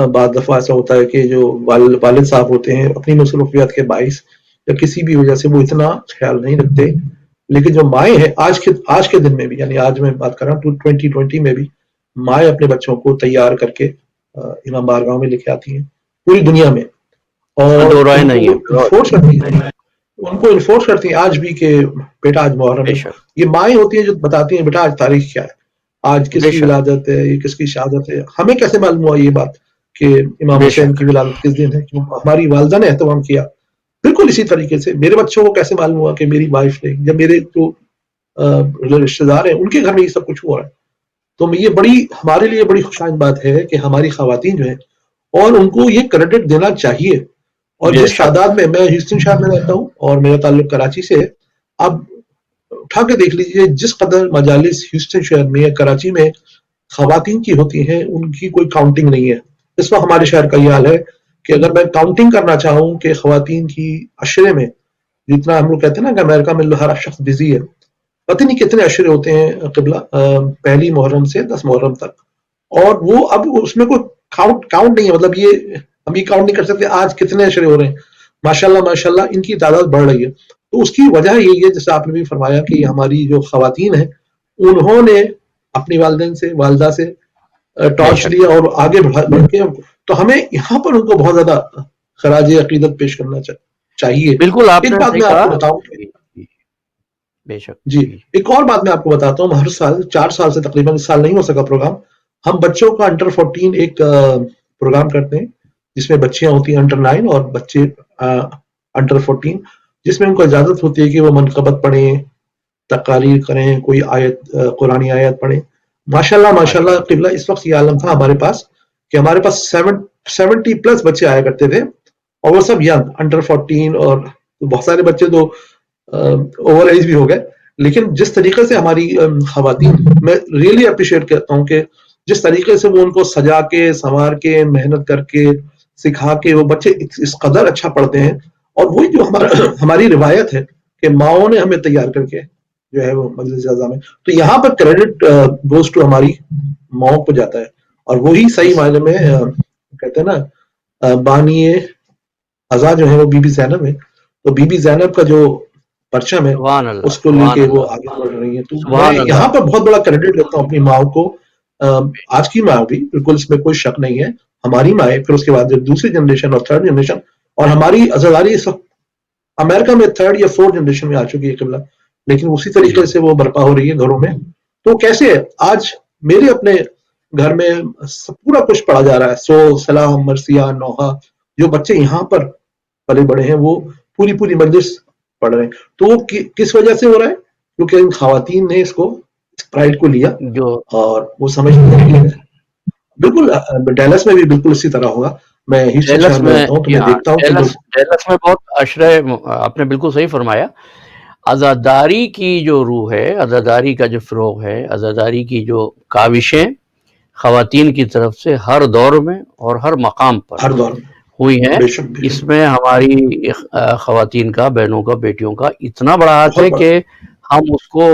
بعض دفعہ ایسا ہوتا ہے کہ جو والد صاحب ہوتے ہیں اپنی مصروفیات کے باعث یا کسی بھی وجہ سے وہ اتنا خیال نہیں رکھتے، لیکن جو مائیں ہیں آج کے دن میں بھی، یعنی آج میں بات کر رہا ہوں 2020 میں بھی، مائیں اپنے بچوں کو تیار کر کے امام بارگاہ میں لے کے آتی ہیں پوری دنیا میں، اور دو رائے ان نہیں کو ہے. انفورس کرتی ہیں آج بھی کہ بیٹا آج محرم بے ہے. شک یہ مائیں ہوتی ہیں جو بتاتی ہیں بیٹا آج تاریخ کیا ہے، آج کس بے کی شک ولادت ہے، یہ کس کی شہادت ہے. ہمیں کیسے معلوم ہوا یہ بات کہ امام بے حسین شک. کی ولادت کس دن ہے؟ ہماری والدہ نے اہتمام کیا. بالکل اسی طریقے سے میرے بچوں کو کیسے معلوم ہوا کہ میری وائف نے، جب میرے جو رشتے دار ہیں ان کے گھر میں یہ سب کچھ ہوا ہے. تو یہ ہمارے لیے بڑی خوشائند بات ہے کہ ہماری خواتین جو ہیں، اور ان کو یہ کریڈٹ دینا چاہیے. اور بے جس شک. تعداد میں ہیوسٹن شہر میں رہتا ہوں اور میرا تعلق کراچی سے ہے، آپ اٹھا کے دیکھ لیجئے جس قدر مجالس ہیوسٹن شہر میں یا کراچی میں خواتین کی ہوتی ہیں ان کی کوئی کاؤنٹنگ نہیں ہے. اس وقت ہمارے شہر کا یہ حال ہے کہ اگر میں کاؤنٹنگ کرنا چاہوں کہ خواتین کی عشرے میں، جتنا ہم لوگ کہتے ہیں نا کہ امریکہ میں ہر شخص بزی ہے، پتہ نہیں کتنے عشرے ہوتے ہیں قبلہ، پہلی محرم سے 10 محرم تک، اور وہ اب اس میں کوئی کاؤنٹ نہیں ہے. مطلب یہ ہم یہ کاؤنٹ نہیں کر سکتے آج کتنے عشرے ہو رہے ہیں. ماشاءاللہ ان کی تعداد بڑھ رہی ہے. تو اس کی وجہ یہی ہے جیسے آپ نے بھی فرمایا کہ ہماری جو خواتین ہیں انہوں نے اپنی والدہ سے بے ٹارچ شک. لیا اور آگے بڑھ کے، تو ہمیں یہاں پر ان کو بہت زیادہ خراج عقیدت پیش کرنا چاہیے. بالکل آپ ایک نے بات صحیح میں آپ کہا. کو بتاؤں، بے شک. جی ایک اور بات میں آپ کو بتاتا ہوں، ہر سال 4 سال سے تقریباً، اس سال نہیں ہو سکا پروگرام، ہم بچوں کا انڈر 14 ایک پروگرام کرتے ہیں جس میں بچیاں ہوتی ہیں انڈر 9 اور بچے انڈر 14، جس میں ان کو اجازت ہوتی ہے کہ وہ منقبت پڑھیں، تقاریر کریں، کوئی آیت، قرآنی آیت پڑھیں. ماشاءاللہ قبلہ اس وقت یہ عالم تھا ہمارے پاس کہ ہمارے پاس 70+ بچے آیا کرتے تھے، اور وہ سب ینگ انڈر 14، اور بہت سارے بچے تو اوور ایج بھی ہو گئے. لیکن جس طریقے سے ہماری خواتین، میں ریئلی اپریشیٹ کرتا ہوں کہ جس طریقے سے وہ ان کو سجا کے سنوار کے محنت کر کے سکھا کے وہ بچے اس قدر اچھا پڑھتے ہیں. اور وہی جو ہماری روایت ہے کہ ماؤں نے ہمیں تیار کر کے جو ہے وہ مجلس اعظم میں، تو یہاں پر کریڈٹ گوز ٹو ہماری ماؤں کو جاتا ہے. اور وہی صحیح معنی میں کہتے ہیں نا بانی ازا جو ہے وہ بی بی زینب ہے. تو بی بی زینب کا جو پرچم ہے سبحان اللہ، اس کو لے سبحان کے وہ اللہ، آگے بڑھ رہی ہیں. تو میں سبحان یہاں اللہ. پر بہت بڑا کریڈٹ دیتا ہوں اپنی ماں کو. آج کی ماں بھی بالکل اس میں کوئی شک نہیں ہے، ہماری مائیں، پھر اس کے بعد دوسری جنریشن اور تھرڈ جنریشن، اور ہماری عزاداری اس وقت امریکہ میں 3rd یا 4th جنریشن میں آ چکی ہے قبلہ، لیکن اسی طریقے سے وہ برپا ہو رہی ہے گھروں میں. تو کیسے آج میرے اپنے گھر میں پورا کچھ پڑھا جا رہا ہے، سو سلام مرثیہ نوحہ، جو بچے یہاں پر پلے بڑے ہیں وہ پوری مجلس پڑھ رہے ہیں. تو وہ کس وجہ سے ہو رہا ہے؟ کیونکہ ان خواتین نے اس کو پرائڈ کو لیا جو اور وہ سمجھتے ہیں. بالکل ڈیلس میں بھی بالکل اسی طرح ہوگا. میں ہیوسٹن ڈیلس شہر میں میں، رہتا ہوں تو میں دیکھتا ہوں کہ لوگ، ڈیلس میں بہت عشرے، آپ نے بالکل صحیح فرمایا. عزاداری کی جو روح ہے، عزاداری کا جو فروغ ہے، عزاداری کی جو کاوشیں خواتین کی طرف سے ہر دور میں اور ہر مقام پر ہر دور میں ہوئی ہیں. بے شک بے اس شک میں ہماری خواتین کا، بہنوں کا، بیٹیوں کا اتنا بڑا ہاتھ ہے بہت کہ بڑا ہم اس کو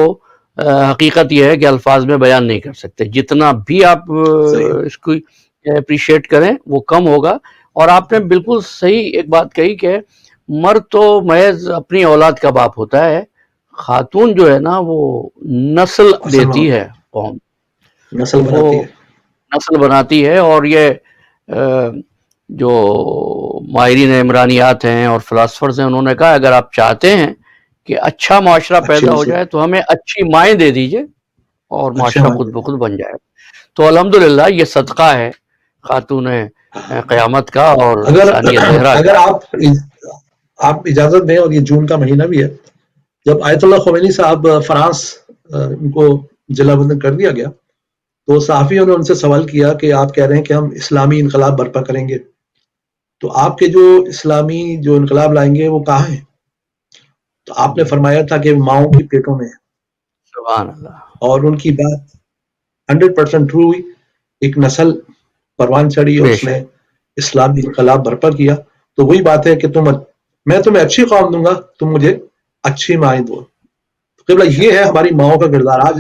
حقیقت یہ ہے کہ الفاظ میں بیان نہیں کر سکتے. جتنا بھی آپ صحیح اس کو اپریشیٹ کریں وہ کم ہوگا. اور آپ نے بالکل صحیح ایک بات کہی کہ مرد تو محض اپنی اولاد کا باپ ہوتا ہے، خاتون جو ہے نا وہ نسل اصل میں دیتی ہوتی ہے قوم، نسل وہ بناتی ہے. نسل بناتی ہے. اور یہ جو ماہرین عمرانیات ہیں اور فلاسفرز ہیں، انہوں نے کہا اگر آپ چاہتے ہیں کہ اچھا معاشرہ اچھی پیدا ہو نسل جائے تو ہمیں اچھی مائیں دے دیجئے اور اچھے معاشرہ خود معنی بخود بن جائے. تو الحمدللہ یہ صدقہ ہے خاتون قیامت کا اور اگر ثانیہ زہرا اگر کا. آپ اجازت دیں، اور یہ جون کا مہینہ بھی ہے، جب آیت اللہ خمینی صاحب فرانس ان کو جلا وطن کر دیا گیا، تو صحافیوں نے ان سے سوال کیا کہ آپ کہہ رہے ہیں کہ ہم اسلامی انقلاب برپا کریں گے، تو آپ کے جو اسلامی جو انقلاب لائیں گے وہ کہاں ہیں؟ تو آپ نے فرمایا تھا کہ ماؤں کی پیٹوں میں ہے. سبحان اللہ. اور ان کی بات 100% ٹرو ہوئی. ایک نسل پروان چڑھی اور بے اس نے شک. اسلامی انقلاب برپا کیا. تو وہی بات ہے کہ میں تمہیں اچھی قوم دوں گا، تم مجھے اچھی مائیں دو. قبلہ بے یہ شک. ہے ہماری ماؤں کا کردار. آج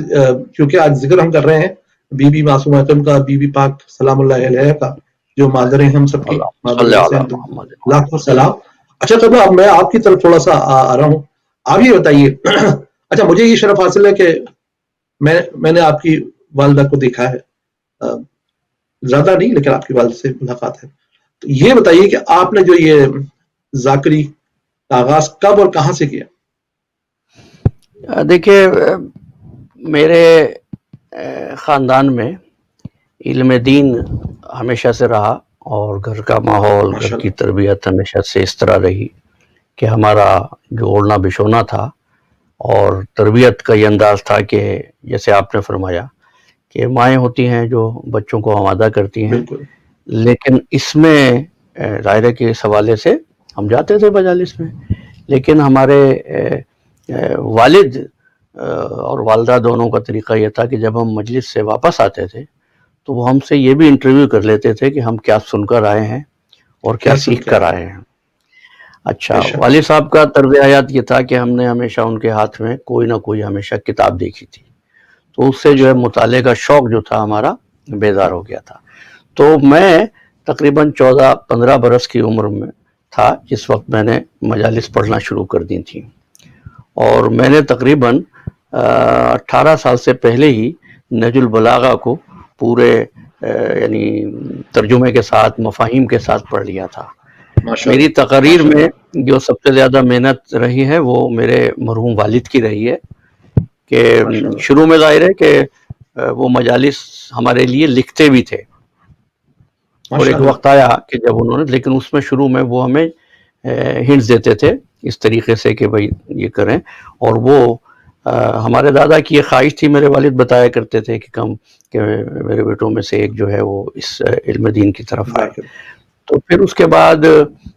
کیونکہ آج ذکر ہم کر رہے ہیں بی بی معصوم اعظم کا، بی بی پاک سلام اللہ علیہ کا، جو مادریں ہم سب کی، اللہ مادر صلی علی حسین، محمد. لاکھوں سلام. اچھا قبلہ اب میں آپ کی طرف تھوڑا سا آ رہا ہوں. آپ یہ بتائیے اچھا مجھے یہ شرف حاصل ہے کہ میں نے آپ کی والدہ کو دیکھا ہے، زیادہ نہیں لیکن آپ کی والد سے ملاقات ہے. تو یہ بتائیے کہ آپ نے جو یہ ذاکری کا آغاز کب اور کہاں سے کیا؟ دیکھیے میرے خاندان میں علم دین ہمیشہ سے رہا، اور گھر کا ماحول، گھر ماشاء کی اللہ. تربیت ہمیشہ سے اس طرح رہی کہ ہمارا جو اوڑھنا بچھونا تھا اور تربیت کا یہ انداز تھا کہ جیسے آپ نے فرمایا کہ مائیں ہوتی ہیں جو بچوں کو آمادہ کرتی ہیں، بالکل لیکن اس میں دائرے کے اس حوالے سے ہم جاتے تھے مجالس میں، لیکن ہمارے والد اور والدہ دونوں کا طریقہ یہ تھا کہ جب ہم مجلس سے واپس آتے تھے تو وہ ہم سے یہ بھی انٹرویو کر لیتے تھے کہ ہم کیا سن کر آئے ہیں اور کیا کیا سن سیکھ کے کر آئے آئے ہیں. اچھا بے شک. والد صاحب کا طرز حیات یہ تھا کہ ہم نے ہمیشہ ان کے ہاتھ میں کوئی نہ کوئی ہمیشہ کتاب دیکھی تھی، تو اس سے جو ہے ماشاء اللہ. مطالعے کا شوق جو تھا ہمارا بیدار ہو گیا تھا. تو میں تقریباً 14-15 برس کی عمر میں تھا جس وقت میں نے مجالس پڑھنا شروع کر دی تھیں، اور میں نے تقریباً 18 سال سے پہلے ہی نہج البلاغہ کو پورے یعنی ترجمے کے ساتھ، مفاہیم کے ساتھ پڑھ لیا تھا. ماشاء میری اللہ. تقاریر ماشاء میں اللہ. جو سب سے زیادہ محنت رہی ہے وہ میرے مرحوم والد کی رہی ہے کہ ماشاء اللہ. شروع میں ظاہر ہے کہ وہ مجالس ہمارے لیے لکھتے بھی تھے، اور ماشاء ایک اللہ. وقت آیا کہ جب انہوں نے، لیکن اس میں شروع میں وہ ہمیں ہنٹس دیتے تھے اس طریقے سے کہ بھائی یہ کریں. اور وہ ہمارے دادا کی یہ خواہش تھی، میرے والد بتایا کرتے تھے کہ میرے بیٹوں میں سے ایک جو ہے وہ اس علم دین کی طرف آئے. ذاکر. تو پھر اس کے بعد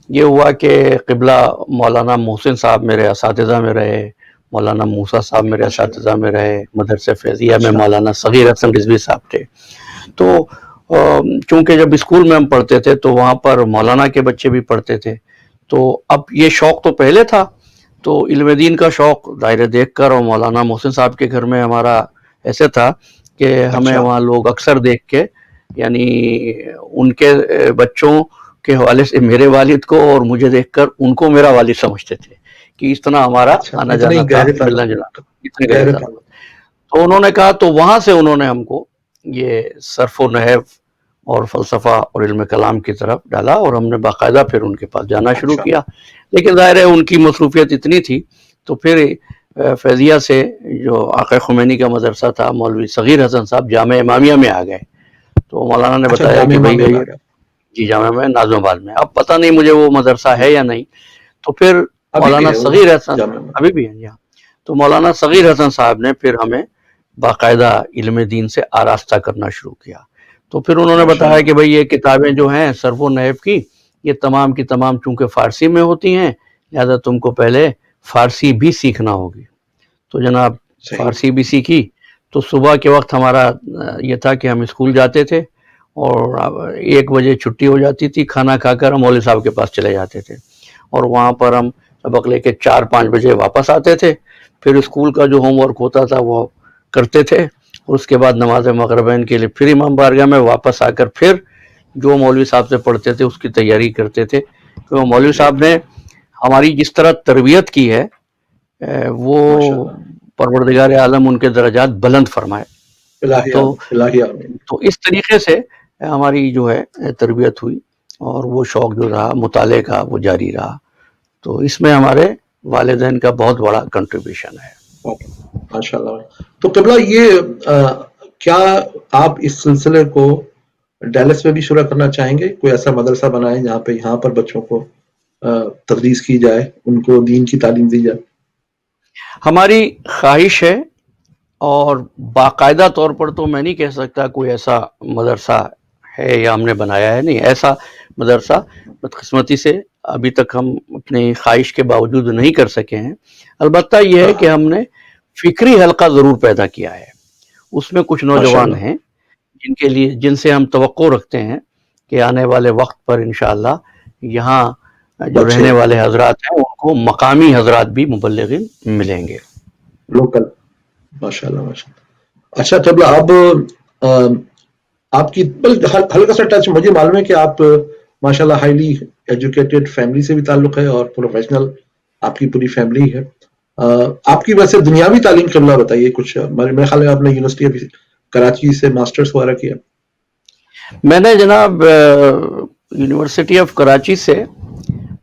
یہ ہوا کہ قبلہ مولانا محسن صاحب میرے اساتذہ میں رہے، مولانا موسیٰ صاحب میرے ماشاء اللہ. اساتذہ میں رہے، مدرسہ فیضیہ میں اچھا. مولانا صغیر حسن رضوی صاحب تھے. تو چونکہ جب اسکول میں ہم پڑھتے تھے تو وہاں پر مولانا کے بچے بھی پڑھتے تھے، تو اب یہ شوق تو پہلے تھا، تو علم دین کا شوق ظاہر دیکھ کر، اور مولانا محسن صاحب کے گھر میں ہمارا ایسے تھا کہ ہمیں اچھا. وہاں لوگ اکثر دیکھ کے، یعنی ان کے بچوں کے حوالے سے میرے والد کو اور مجھے دیکھ کر ان کو میرا والد سمجھتے تھے کہ اس طرح ہمارا اچھا آنا اتنے جانا ہی تھا، گہرے ملنا تعلق. جلنا تھا، اتنے گہرے گہرے تعلق. تعلق. تو انہوں نے کہا، تو وہاں سے انہوں نے ہم کو یہ صرف و نحو اور فلسفہ اور علم کلام کی طرف ڈالا، اور ہم نے باقاعدہ پھر ان کے پاس جانا شروع اچھا. کیا. لیکن ظاہر ہے ان کی مصروفیت اتنی تھی، تو پھر فیضیہ سے جو آقا خمینی کا مدرسہ تھا، مولوی صغیر حسن صاحب جامعہ امامیہ میں آ گئے. تو مولانا نے اچھا بتایا جامعہ کہ بھئی امامیہ میں یہ، آ گیا. جی جامعہ میں نازم آباد میں، اب پتہ نہیں مجھے وہ مدرسہ جی ہے یا نہیں. تو پھر ابھی بھی مولانا ہے وہ صغیر حسن جامعہ میں. ابھی بھی ہیں یہاں. تو مولانا صغیر حسن صاحب نے پھر ہمیں باقاعدہ علم دین سے آراستہ کرنا شروع کیا. تو پھر انہوں نے ماشاء بتایا کہ اللہ. بھئی یہ کتابیں جو ہیں صرف و نحو کی، یہ تمام کی تمام چونکہ فارسی میں ہوتی ہیں، لہذا تم کو پہلے فارسی بھی سیکھنا ہوگی. تو جناب صحیح. فارسی بھی سیکھی. تو صبح کے وقت ہمارا یہ تھا کہ ہم اسکول جاتے تھے اور 1 بجے چھٹی ہو جاتی تھی، کھانا کھا کر ہم مولوی صاحب کے پاس چلے جاتے تھے اور وہاں پر ہم سبق لے کے 4-5 بجے واپس آتے تھے. پھر اسکول کا جو ہوم ورک ہوتا تھا وہ کرتے تھے اور اس کے بعد نماز مغربین کے لیے پھر امام بارگاہ میں واپس آ کر پھر جو مولوی صاحب سے پڑھتے تھے اس کی تیاری کرتے تھے. کیونکہ مولوی صاحب نے ہماری جس طرح تربیت کی ہے وہ پروردگار عالم ان کے درجات بلند فرمائے. تو اس طریقے سے ہماری جو ہے تربیت ہوئی اور وہ شوق جو رہا مطالعے کا وہ جاری رہا. تو اس میں ہمارے والدین کا بہت بڑا کنٹریبیوشن ہے. ماشاء اللہ. تو قبلہ یہ کیا آپ اس سلسلے کو ڈیلس میں بھی شروع کرنا چاہیں گے؟ کوئی ایسا مدرسہ بنائیں جہاں پہ یہاں پر بچوں کو تدریس کی جائے، ان کو دین کی تعلیم دی جائے؟ ہماری خواہش ہے اور باقاعدہ طور پر تو میں نہیں کہہ سکتا کوئی ایسا مدرسہ ہے یا ہم نے بنایا ہے، نہیں ایسا مدرسہ بدقسمتی سے ابھی تک ہم اپنی خواہش کے باوجود نہیں کر سکے ہیں. البتہ یہ ہے کہ ہم نے فکری حلقہ ضرور پیدا کیا ہے. اس میں کچھ نوجوان ہیں جن سے ہم توقع رکھتے ہیں کہ آنے والے وقت پر انشاءاللہ یہاں جو رہنے والے حضرات ہیں ان کو مقامی حضرات بھی مبلغین ملیں گے لوکل. ماشاءاللہ ماشاءاللہ. اچھا طب اب آپ کی ہلکا سا ٹچ مجھے معلوم ہے کہ آپ ماشاءاللہ ہائیلی ایجوکیٹڈ فیملی سے بھی تعلق ہے اور پروفیشنل آپ کی پوری فیملی ہے. آپ کی ویسے دنیاوی تعلیم قبلہ بتائیے کچھ. میرے خیال ہے آپ نے یونیورسٹی ابھی کراچی سے ماسٹرز وغیرہ کیا؟ میں نے جناب یونیورسٹی آف کراچی سے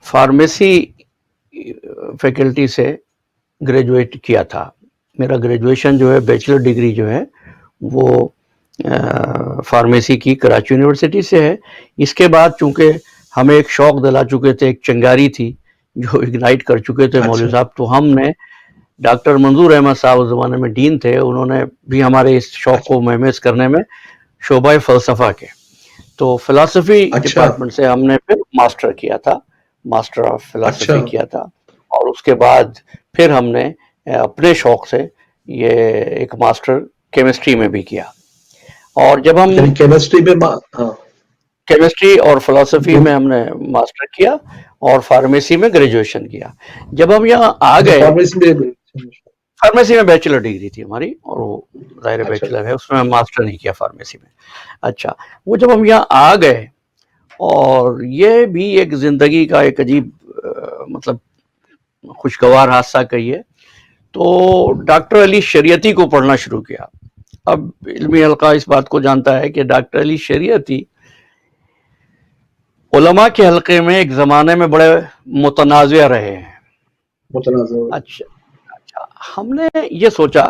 فارمیسی فیکلٹی سے گریجویٹ کیا تھا. میرا گریجویشن جو ہے بیچلر ڈگری جو ہے وہ فارمیسی کی کراچی یونیورسٹی سے ہے. اس کے بعد چونکہ ہمیں ایک شوق دلا چکے تھے، ایک چنگاری تھی جو اگنائٹ کر چکے تھے مولوی صاحب، تو ہم نے ڈاکٹر منظور احمد صاحب اس زمانے میں ڈین تھے، انہوں نے بھی ہمارے اس شوق کو مہمیز کرنے میں شعبہ فلسفہ کے تو فلسفی ڈپارٹمنٹ سے ہم نے پھر ماسٹر کیا تھا، ماسٹر آف فلسفی کیا تھا. اور اس کے بعد پھر ہم نے اپنے شوق سے یہ ایک ماسٹر کیمسٹری میں بھی کیا. اور جب ہم کیمسٹری اور فلسفی میں ہم نے ماسٹر کیا اور فارمیسی میں گریجویشن کیا. جب ہم یہاں آ گئے، فارمیسی میں بیچلر ڈگری تھی ہماری اور وہ ظاہر بیچلر ہے، اس میں ماسٹر نہیں کیا فارمیسی میں. اچھا، وہ جب ہم یہاں آ گئے اور یہ بھی ایک زندگی کا ایک عجیب مطلب خوشگوار حادثہ کہیے تو ڈاکٹر علی شریعتی کو پڑھنا شروع کیا. اب علمی حلقہ اس بات کو جانتا ہے کہ ڈاکٹر علی شریعتی علماء کے حلقے میں ایک زمانے میں بڑے متنازع رہے ہیں. اچھا، ہم نے یہ سوچا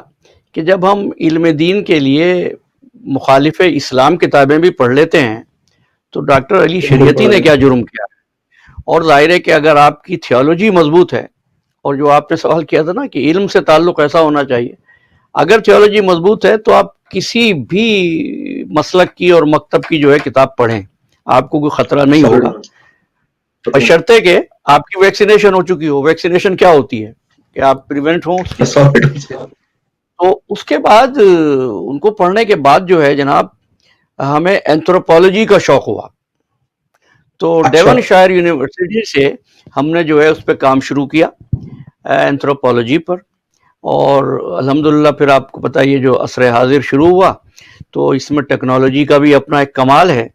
کہ جب ہم علم دین کے لیے مخالف اسلام کتابیں بھی پڑھ لیتے ہیں تو ڈاکٹر علی شریعتی نے کیا جرم کیا ہے. اور ظاہر ہے کہ اگر آپ کی تھیولوجی مضبوط ہے، اور جو آپ نے سوال کیا تھا نا کہ علم سے تعلق ایسا ہونا چاہیے، اگر تھیولوجی مضبوط ہے تو آپ کسی بھی مسلک کی اور مکتب کی جو ہے کتاب پڑھیں، آپ کو کوئی خطرہ نہیں ہوگا، بشرطے کہ آپ کی ویکسینیشن ہو چکی ہو. ویکسینیشن کیا ہوتی ہے کہ آپ پریونٹ ہوں. تو اس کے بعد ان کو پڑھنے کے بعد جو ہے جناب ہمیں اینتھروپولوجی کا شوق ہوا. تو ڈیون شائر یونیورسٹی سے ہم نے جو ہے اس پہ کام شروع کیا اینتھروپولوجی پر. اور الحمدللہ پھر آپ کو پتہ یہ جو عصر حاضر شروع ہوا تو اس میں ٹیکنالوجی کا بھی اپنا ایک کمال ہے.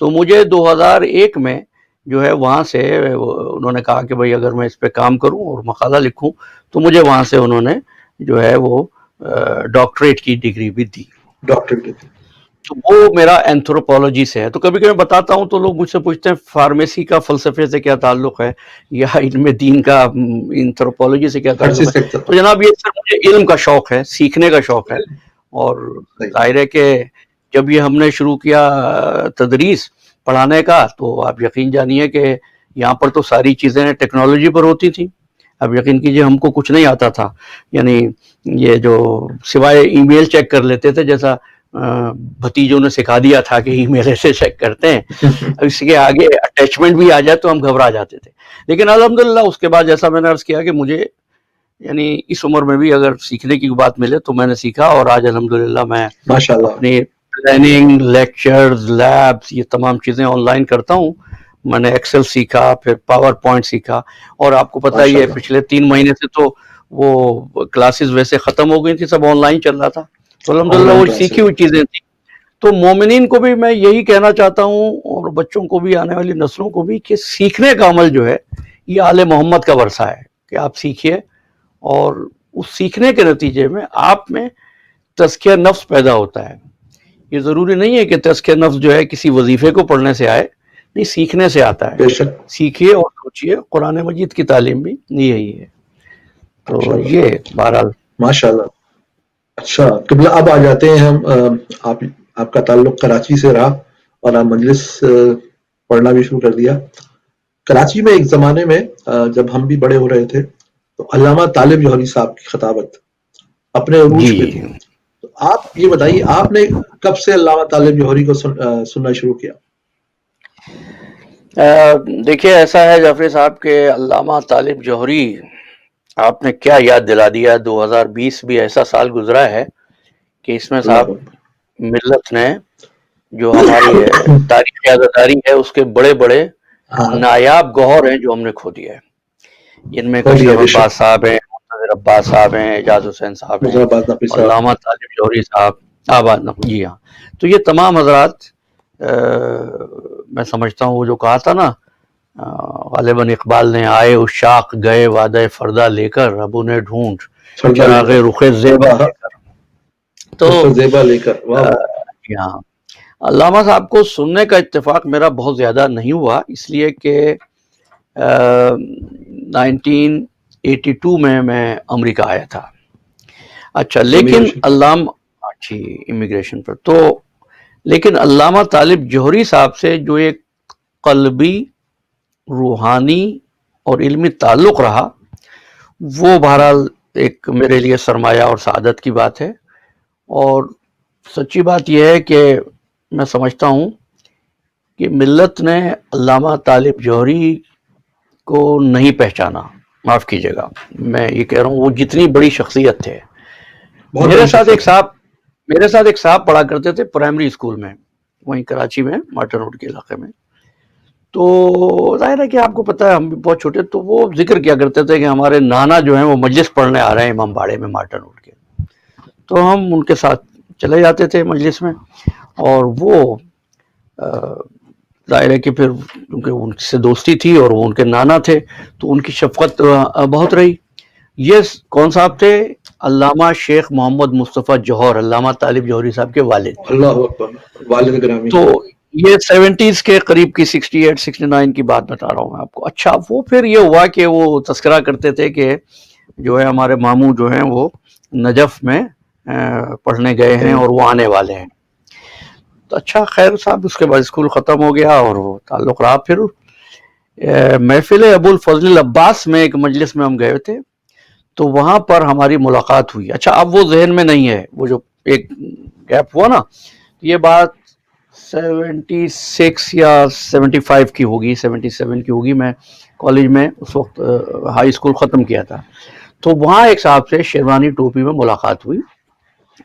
تو مجھے 2001 میں جو ہے وہاں سے انہوں نے کہا کہ بھائی اگر میں اس پہ کام کروں اور مقالہ لکھوں تو مجھے وہاں سے انہوں نے جو ہے وہ ڈاکٹریٹ کی ڈگری بھی دی. تو وہ میرا اینتھروپولوجی سے ہے. تو کبھی کبھی بتاتا ہوں تو لوگ مجھ سے پوچھتے ہیں فارمیسی کا فلسفے سے کیا تعلق ہے یا علم دین کا اینتھروپولوجی سے کیا تعلق ہے. تو جناب یہ صرف مجھے علم کا شوق ہے، سیکھنے کا شوق ہے. اور ظاہر ہے کہ جب یہ ہم نے شروع کیا تدریس پڑھانے کا تو آپ یقین جانیے کہ یہاں پر تو ساری چیزیں ٹیکنالوجی پر ہوتی تھیں. اب یقین کیجئے ہم کو کچھ نہیں آتا تھا، یعنی یہ جو سوائے ای میل چیک کر لیتے تھے جیسا بھتیجوں نے سکھا دیا تھا کہ ای میل سے چیک کرتے ہیں، اس کے آگے اٹیچمنٹ بھی آ جائے تو ہم گھبرا جاتے تھے. لیکن الحمدللہ اس کے بعد جیسا میں نے عرض کیا کہ مجھے یعنی اس عمر میں بھی اگر سیکھنے کی بات ملے تو میں نے سیکھا، اور آج الحمدللہ میں ماشاءاللہ اپنی پلاننگ، لیکچرز، لیبس، یہ تمام چیزیں آن لائن کرتا ہوں. میں نے ایکسل سیکھا، پھر پاور پوائنٹ سیکھا، اور آپ کو پتہ ہی ہے ماشاءاللہ پچھلے 3 مہینے سے تو وہ کلاسز ویسے ختم ہو گئی تھی، سب آن لائن چل رہا تھا، تو آن الحمدللہ لائن وہ کلاسز. سیکھی ہوئی چیزیں تھیں. تو مومنین کو بھی میں یہی کہنا چاہتا ہوں، اور بچوں کو بھی، آنے والی نسلوں کو بھی، کہ سیکھنے کا عمل جو ہے یہ آل محمد کا ورثہ ہے، کہ آپ سیکھیے، اور اس سیکھنے کے نتیجے میں آپ میں تزکیہ نفس پیدا ہوتا ہے. یہ ضروری نہیں ہے کہ تزکیہ نفس جو ہے کسی وظیفے کو پڑھنے سے آئے، نہیں، سیکھنے سے آتا ہے. بے شک. سیکھیے اور سوچیے، قرآن مجید کی تعلیم بھی یہی ہے. تو ماشاءاللہ یہ بہرحال ماشاءاللہ. اچھا قبلہ، اب آ جاتے ہیں ہم. آپ کا تعلق کراچی سے رہا اور آپ مجلس پڑھنا بھی شروع کر دیا. کراچی میں ایک زمانے میں جب ہم بھی بڑے ہو رہے تھے تو علامہ طالب جوہری صاحب کی خطابت اپنے جی. عروج پہ تھی. تو آپ یہ بتائیے، آپ نے کب سے علامہ طالب جوہری کو سننا شروع کیا؟ دیکھیے ایسا ہے جعفری صاحب کہ علامہ طالب جوہری، آپ نے کیا یاد دلا دیا. 2020 بھی ایسا سال گزرا ہے کہ اس میں اللہ صاحب ملت نے جو ہماری تاریخ عزاداری ہے اس کے بڑے بڑے ہاں نایاب گوہر ہیں جو ہم نے کھو دیا ہے. جن میں کھو دیا کشرف بے شک. عباس صاحب ہیں، منتظر عباس صاحب ہیں، اعجاز حسین صاحب ہیں، مظفر نقوی صاحب. علامہ طالب جوہری صاحب، آباد نقوی. جی ہاں. تو یہ تمام حضرات، میں سمجھتا ہوں وہ جو کہا تھا نا، غالباً اقبال نے، آئے اشاق گئے وعدہ فردہ لے کر، ابو نے ڈھونڈ سردار لے چراغ کر. رخ زیبا لے کر. تو رخ زیبا لے کر. واہ واہ. جی ہاں، علامہ صاحب کو سننے کا اتفاق میرا بہت زیادہ نہیں ہوا، اس لیے کہ 1982 میں امریکہ آیا تھا. اچھا، لیکن امیگریشن پہ. علامہ، اچھی امیگریشن پر، تو لیکن علامہ طالب جوہری صاحب سے جو ایک قلبی، روحانی اور علمی تعلق رہا، وہ بہرحال ایک میرے لیے سرمایہ اور سعادت کی بات ہے. اور سچی بات یہ ہے کہ میں سمجھتا ہوں کہ ملت نے علامہ طالب جوہری کو نہیں پہچانا. معاف کیجیے گا، میں یہ کہہ رہا ہوں، وہ جتنی بڑی شخصیت تھے. بہت میرے بڑی ساتھ شخصیت ایک صاحب پڑھا کرتے تھے پرائمری اسکول میں، وہیں کراچی میں مارٹن روڈ کے علاقے میں. تو ظاہر ہے کہ آپ کو پتہ ہے ہم بھی بہت چھوٹے، تو وہ ذکر کیا کرتے تھے کہ ہمارے نانا جو ہیں وہ مجلس پڑھنے آ رہے ہیں امام باڑے میں مارٹن روڈ کے. تو ہم ان کے ساتھ چلے جاتے تھے مجلس میں، اور وہ ظاہر ہے کہ پھر کیونکہ ان سے دوستی تھی اور وہ ان کے نانا تھے تو ان کی شفقت بہت رہی. یہ کون صاحب تھے؟ علامہ شیخ محمد مصطفیٰ جوہر، علامہ طالب جوہری صاحب کے والد. اللہ اکبر. والد گرامی. تو یہ 70s کے قریب کی، 68 69 کی بات بتا رہا ہوں میں آپ کو. اچھا، وہ پھر یہ ہوا کہ وہ تذکرہ کرتے تھے کہ جو ہے ہمارے ماموں جو ہیں وہ نجف میں پڑھنے گئے ہیں اور وہ آنے والے ہیں. تو اچھا، خیر صاحب، اس کے بعد اسکول ختم ہو گیا اور وہ تعلق رہا. پھر محفل ابو الفضل عباس میں ایک مجلس میں ہم گئے تھے، تو وہاں پر ہماری ملاقات ہوئی. اچھا، اب وہ ذہن میں نہیں ہے، وہ جو ایک گیپ ہوا نا، یہ بات 76 یا 75 کی ہوگی، 77 کی ہوگی. میں کالج میں اس وقت ہائی اسکول ختم کیا تھا. تو وہاں ایک صاحب سے شیروانی ٹوپی میں ملاقات ہوئی،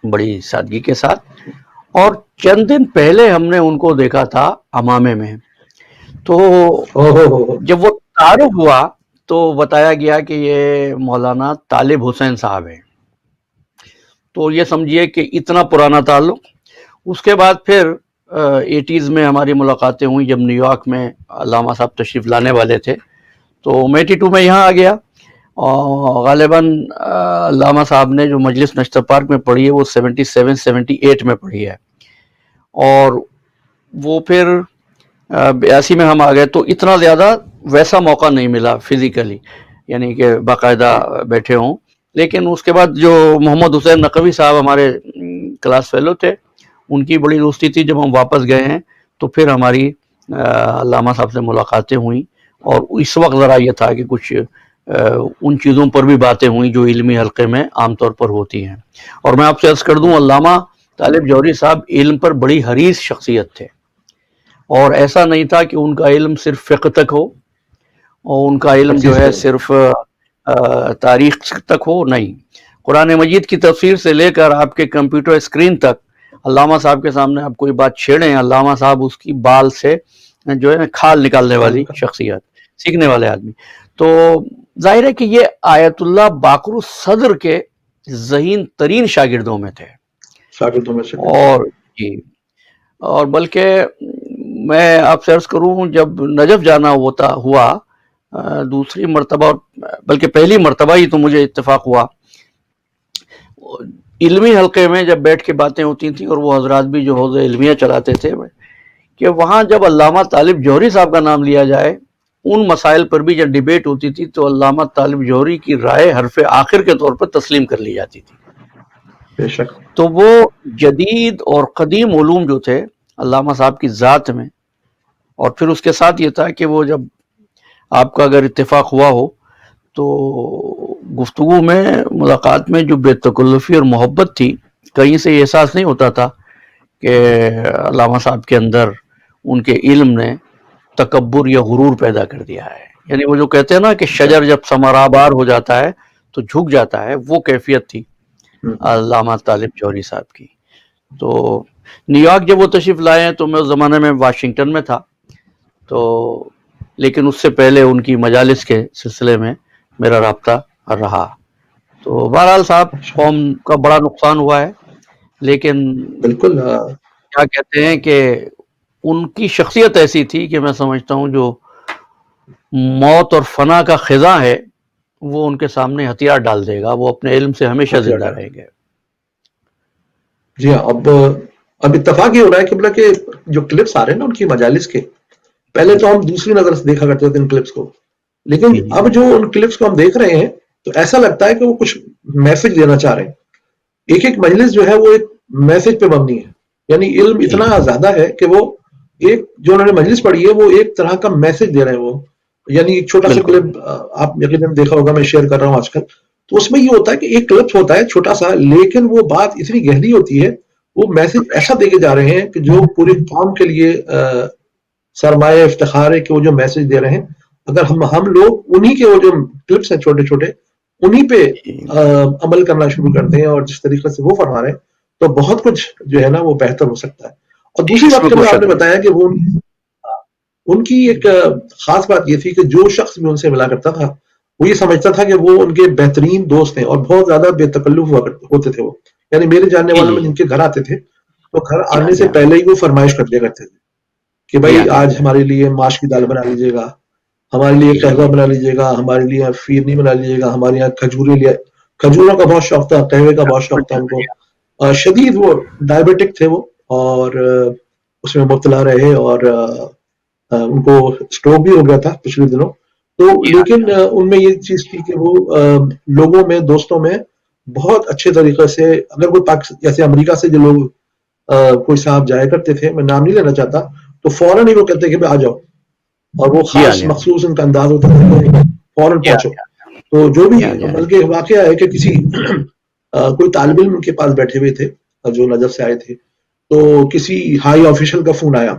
بڑی سادگی کے ساتھ. اور چند دن پہلے ہم نے ان کو دیکھا تھا امامے میں. تو جب وہ تعارف ہوا تو بتایا گیا کہ یہ مولانا طالب حسین صاحب ہیں. تو یہ سمجھیے کہ اتنا پرانا تعلق. اس کے بعد پھر 80s میں ہماری ملاقاتیں ہوئیں جب نیو یارک میں علامہ صاحب تشریف لانے والے تھے. تو میں 82 میں یہاں آ گیا، اور غالباً علامہ صاحب نے جو مجلس نشتر پارک میں پڑھی ہے وہ 77 78 میں پڑھی ہے. اور وہ پھر 82 میں ہم آ گئے، تو اتنا زیادہ ویسا موقع نہیں ملا فزیکلی، یعنی کہ باقاعدہ بیٹھے ہوں. لیکن اس کے بعد جو محمد حسین نقوی صاحب ہمارے کلاس فیلو تھے، ان کی بڑی دوستی تھی. جب ہم واپس گئے ہیں تو پھر ہماری علامہ صاحب سے ملاقاتیں ہوئیں، اور اس وقت ذرا یہ تھا کہ کچھ ان چیزوں پر بھی باتیں ہوئیں جو علمی حلقے میں عام طور پر ہوتی ہیں. اور میں آپ سے عرض کر دوں، علامہ طالب جوہری صاحب علم پر بڑی حریص شخصیت تھے، اور ایسا نہیں تھا کہ ان کا علم صرف فقہ تک ہو، اور ان کا علم جو ہے صرف تاریخ تک ہو نہیں. قرآن مجید کی تفسیر سے لے کر آپ کے کمپیوٹر اسکرین تک علامہ صاحب کے سامنے آپ کوئی بات چھیڑیں، علامہ صاحب اس کی بال سے جو ہے کھال نکالنے والی شخصیت، سیکھنے والے آدمی. تو ظاہر ہے کہ یہ آیت اللہ باقر الصدر کے ذہین ترین شاگردوں میں تھے. شاگردوں میں سے اور جی، اور بلکہ میں آپ سے عرض کروں، جب نجف جانا ہوا دوسری مرتبہ، بلکہ پہلی مرتبہ ہی تو مجھے اتفاق ہوا، علمی حلقے میں جب بیٹھ کے باتیں ہوتی تھیں، اور وہ حضرات بھی جو حوض علمیہ چلاتے تھے، کہ وہاں جب علامہ طالب جوہری صاحب کا نام لیا جائے، ان مسائل پر بھی جب ڈیبیٹ ہوتی تھی تو علامہ طالب جوہری کی رائے حرف آخر کے طور پر تسلیم کر لی جاتی تھی. بے شک. تو وہ جدید اور قدیم علوم جو تھے علامہ صاحب کی ذات میں، اور پھر اس کے ساتھ یہ تھا کہ وہ جب آپ کا اگر اتفاق ہوا ہو تو گفتگو میں، ملاقات میں جو بے تکلفی اور محبت تھی، کہیں سے یہ احساس نہیں ہوتا تھا کہ علامہ صاحب کے اندر ان کے علم نے تکبر یا غرور پیدا کر دیا ہے. یعنی وہ جو کہتے ہیں نا کہ شجر جب ثمرآبار ہو جاتا ہے تو جھک جاتا ہے، وہ کیفیت تھی علامہ طالب جوہری صاحب کی. تو نیو یارک جب وہ تشریف لائے ہیں تو میں اس زمانے میں واشنگٹن میں تھا، تو لیکن اس سے پہلے ان کی مجالس کے سلسلے میں میرا رابطہ رہا. تو بہرحال صاحب، قوم کا بڑا نقصان ہوا ہے، لیکن بالکل. کیا کہتے ہیں کہ ان کی شخصیت ایسی تھی کہ میں سمجھتا ہوں جو موت اور فنا کا خزاں ہے وہ ان کے سامنے ہتھیار ڈال دے گا، وہ اپنے علم سے ہمیشہ زندہ رہیں گے. جی ہاں. اب اتفاق یہ ہو رہا ہے کہ بلا کہ جو کلپس آ رہے ہیں نا ان کی مجالس کے، پہلے تو ہم دوسری نظر سے دیکھا کرتے تھے ان کلپس کو، لیکن اب جو ان کلپس کو ہم دیکھ رہے ہیں تو ایسا لگتا ہے کہ وہ کچھ میسج دینا چاہ رہے ہیں. ایک ایک مجلس جو ہے وہ ایک میسج پہ مبنی ہے. یعنی علم اتنا زیادہ ہے کہ وہ ایک جو انہوں نے مجلس پڑھی ہے وہ ایک طرح کا میسج دے رہے ہیں. وہ یعنی ایک چھوٹا سا کلپ آپ یقیناً دیکھا ہوگا، میں شیئر کر رہا ہوں آج کل. تو اس میں یہ ہوتا ہے کہ ایک کلپ ہوتا ہے چھوٹا سا، لیکن وہ بات اتنی گہری ہوتی ہے، وہ میسج ایسا دے کے جا رہے ہیں کہ جو پوری قوم کے لیے سرمایہ افتخار ہے کہ وہ جو میسج دے رہے ہیں. اگر ہم لوگ انہی کے وہ جو کلپس ہیں چھوٹے چھوٹے انہی پہ عمل کرنا شروع کر دیں اور جس طریقے سے وہ فرما رہے ہیں تو بہت کچھ جو ہے نا وہ بہتر ہو سکتا ہے. اور دوسری بات کہ آپ نے بتایا کہ وہ ان کی ایک خاص بات یہ تھی کہ جو شخص بھی ان سے ملا کرتا تھا وہ یہ سمجھتا تھا کہ وہ ان کے بہترین دوست ہیں، اور بہت زیادہ بے تکلف ہوتے تھے وہ. یعنی میرے جاننے والوں میں جن کے گھر آتے تھے تو گھر آنے سے پہلے ہی وہ فرمائش کر دیا کرتے تھے کہ بھائی آج ہمارے لیے ماش کی دال بنا لیجیے گا، ہمارے لیے قہوہ بنا لیجیے گا، ہمارے لیے فیرنی بنا لیجیے گا، ہمارے یہاں کھجوروں کا بہت شوق تھا، قہوے کا بہت شوق تھا ان کو. شدید وہ ڈائبیٹک تھے وہ، اور اس میں مبتلا رہے، اور ان کو اسٹروک بھی ہو گیا تھا پچھلے دنوں. تو لیکن ان میں یہ چیز تھی کہ وہ لوگوں میں، دوستوں میں بہت اچھے طریقے سے، اگر کوئی پاکستان جیسے امریکہ سے جو لوگ کوئی صاحب جایا کرتے تھے، میں نام نہیں لینا چاہتا، تو فوراً ہی وہ کہتے کہ آ جاؤ، اور وہ خاص مخصوص ان کا انداز ہوتا تھا کہ فوراً پہنچو. تو جو بھی بلکہ واقعہ ہے کہ کسی کوئی طالب علم کے پاس بیٹھے ہوئے تھے جو نجف سے آئے تھے، تو کسی ہائی آفیشل کا فون آیا،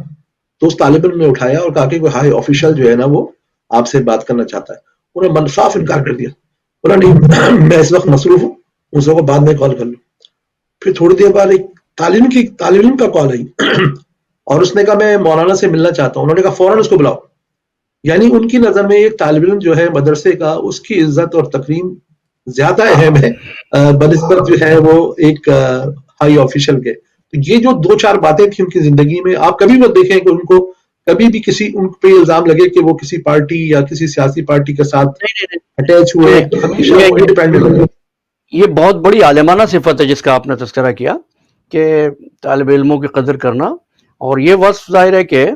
تو اس طالب علم نے اٹھایا اور کہا کہ کوئی ہائی آفیشل جو ہے نا وہ آپ سے بات کرنا چاہتا ہے. انہوں نے منصاف انکار کر دیا، بولا نہیں میں اس وقت مصروف ہوں، اس کو بعد میں کال کر لوں. پھر تھوڑی دیر بعد ایک طالب علم کا کال آئی اور اس نے کہا میں مولانا سے ملنا چاہتا ہوں. انہوں نے کہا فوراً اس کو بلاؤ. یعنی ان کی نظر میں ایک طالب علم جو ہے مدرسے کا، اس کی عزت اور تکریم زیادہ اہم ہے بنسبت جو ہے وہ ایک ہائی آفیشل کے. تو یہ جو دو چار باتیں تھیں ان کی زندگی میں، آپ کبھی مت دیکھیں کہ ان کو کبھی بھی کسی ان پہ الزام لگے کہ وہ کسی پارٹی یا کسی سیاسی پارٹی کے ساتھ اٹیچ ہوئے. ہمیشہ وہ انڈیپینڈنٹ ہوئے. یہ بہت بڑی عالمانہ صفت ہے جس کا آپ نے تذکرہ کیا کہ طالب علموں کی قدر کرنا. اور یہ وصف ظاہر ہے کہ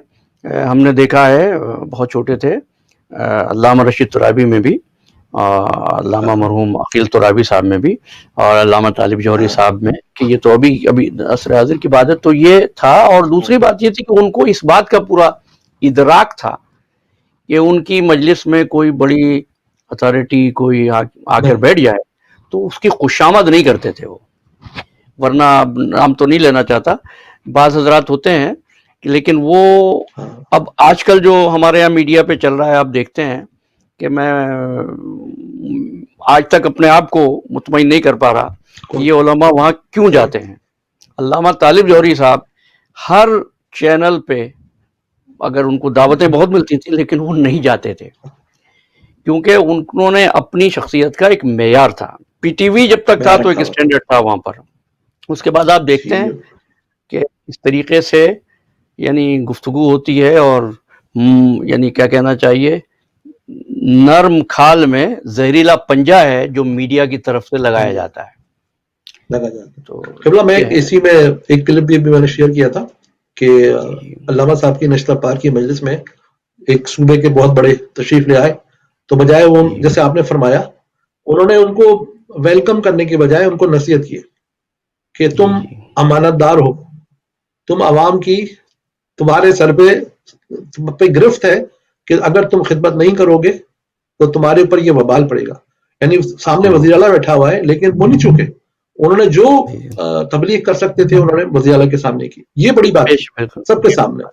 ہم نے دیکھا ہے، بہت چھوٹے تھے علامہ رشید ترابی میں بھی، علامہ مرحوم عقیل ترابی صاحب میں بھی، اور علامہ طالب جوہری صاحب میں، کہ یہ تو ابھی عصر حاضر کی بات ہے. تو یہ تھا. اور دوسری بات یہ تھی کہ ان کو اس بات کا پورا ادراک تھا کہ ان کی مجلس میں کوئی بڑی اتھارٹی کوئی آ کر بیٹھ جائے تو اس کی خوشامد نہیں کرتے تھے وہ. ورنہ نام تو نہیں لینا چاہتا، بعض حضرات ہوتے ہیں، لیکن وہ اب آج کل جو ہمارے یہاں میڈیا پہ چل رہا ہے آپ دیکھتے ہیں کہ میں آج تک اپنے آپ کو مطمئن نہیں کر پا رہا کہ یہ علماء وہاں کیوں جاتے ہیں. علامہ طالب جوہری صاحب ہر چینل پہ اگر ان کو دعوتیں بہت ملتی تھیں لیکن وہ نہیں جاتے تھے کیونکہ انہوں نے اپنی شخصیت کا ایک معیار تھا. پی ٹی وی جب تک تھا تو ایک اسٹینڈرڈ تھا وہاں پر. اس کے بعد آپ دیکھتے ہیں کہ اس طریقے سے یعنی گفتگو ہوتی ہے اور یعنی کیا کہنا چاہیے نرم کھال میں زہریلا پنجہ ہے جو میڈیا کی طرف سے لگایا جاتا ہے. تو قبلہ میں اسی میں ایک کلپ بھی میں نے شیئر کیا تھا کہ علامہ صاحب کی نشتہ پار کی مجلس میں ایک صوبے کے بہت بڑے تشریف لے آئے تو بجائے وہ جیسے آپ نے فرمایا انہوں نے ان کو ویلکم کرنے کے بجائے ان کو نصیحت کی کہ تم امانت دار ہو, تم عوام کی تمہارے سر پہ گرفت ہے کہ اگر تم خدمت نہیں کرو گے تو تمہارے اوپر یہ وبال پڑے گا. یعنی سامنے وزیر اعلیٰ بیٹھا ہوا ہے لیکن وہ نہیں چکے, انہوں نے جو تبلیغ کر سکتے تھے انہوں نے وزیر اعلیٰ کے سامنے کی. یہ بڑی بات ہے سب کے سامنے.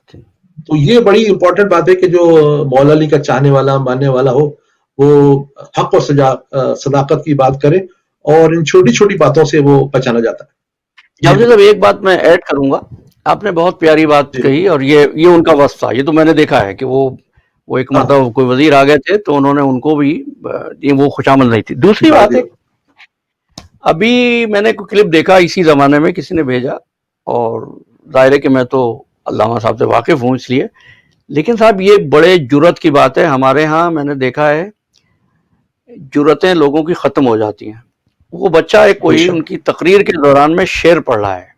تو یہ بڑی امپورٹنٹ بات ہے کہ جو مولا علی کا چاہنے والا ماننے والا ہو وہ حق اور صداقت کی بات کرے اور ان چھوٹی چھوٹی باتوں سے وہ پہچانا جاتا ہے. جاوید صاحب ایک بات میں ایڈ کروں گا, آپ نے بہت پیاری بات کہی اور یہ ان کا وصف تھا. یہ تو میں نے دیکھا ہے کہ وہ ایک مرتبہ کوئی وزیر آ گئے تھے تو انہوں نے ان کو بھی وہ خوشامد نہیں تھی. دوسری بات ہے ابھی میں نے کوئی کلپ دیکھا اسی زمانے میں کسی نے بھیجا اور ظاہر ہے کہ میں تو علامہ صاحب سے واقف ہوں اس لیے, لیکن صاحب یہ بڑے جرت کی بات ہے. ہمارے ہاں میں نے دیکھا ہے جرتیں لوگوں کی ختم ہو جاتی ہیں. وہ بچہ ایک کوئی ان کی تقریر کے دوران میں شعر پڑھ رہا ہے,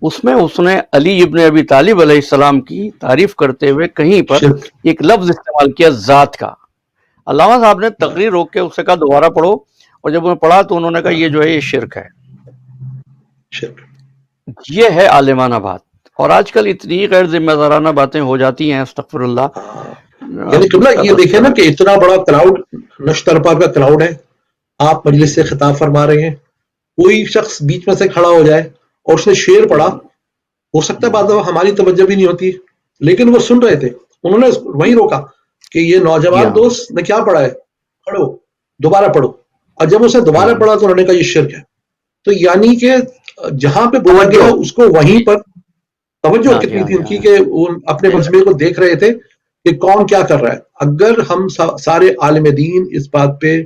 اس میں اس نے علی ابن ابی طالب علیہ السلام کی تعریف کرتے ہوئے کہیں پر ایک لفظ استعمال کیا ذات کا. علامہ صاحب نے تقریر روک کے اس سے کہا دوبارہ پڑھو, اور جب انہوں نے پڑھا تو انہوں نے کہا یہ جو ہے یہ شرک ہے. یہ ہے عالمانہ بات. اور آج کل اتنی غیر ذمہ دارانہ باتیں ہو جاتی ہیں استغفر اللہ. یعنی قبلہ یہ دیکھیں نا کہ اتنا بڑا کراؤڈ نشترپا کا کراؤڈ ہے, آپ مجلس سے خطاب فرما رہے ہیں, کوئی شخص بیچ میں سے کھڑا ہو جائے اور اس نے شعر پڑھا, ہو سکتا ہے بعض دفعہ ہماری توجہ بھی نہیں ہوتی لیکن وہ سن رہے تھے, انہوں نے وہیں روکا کہ یہ نوجوان دوست نے کیا پڑھا ہے, پڑھو دوبارہ پڑھو. اور جب اسے دوبارہ پڑھا تو انہوں نے کہا یہ شرک ہے. تو یعنی کہ جہاں پہ بولا گیا اس کو وہیں پر توجہ کتنی تھی ان کی کہ وہ اپنے مجمع کو دیکھ رہے تھے کہ کون کیا کر رہا ہے. اگر ہم سارے عالم دین اس بات پہ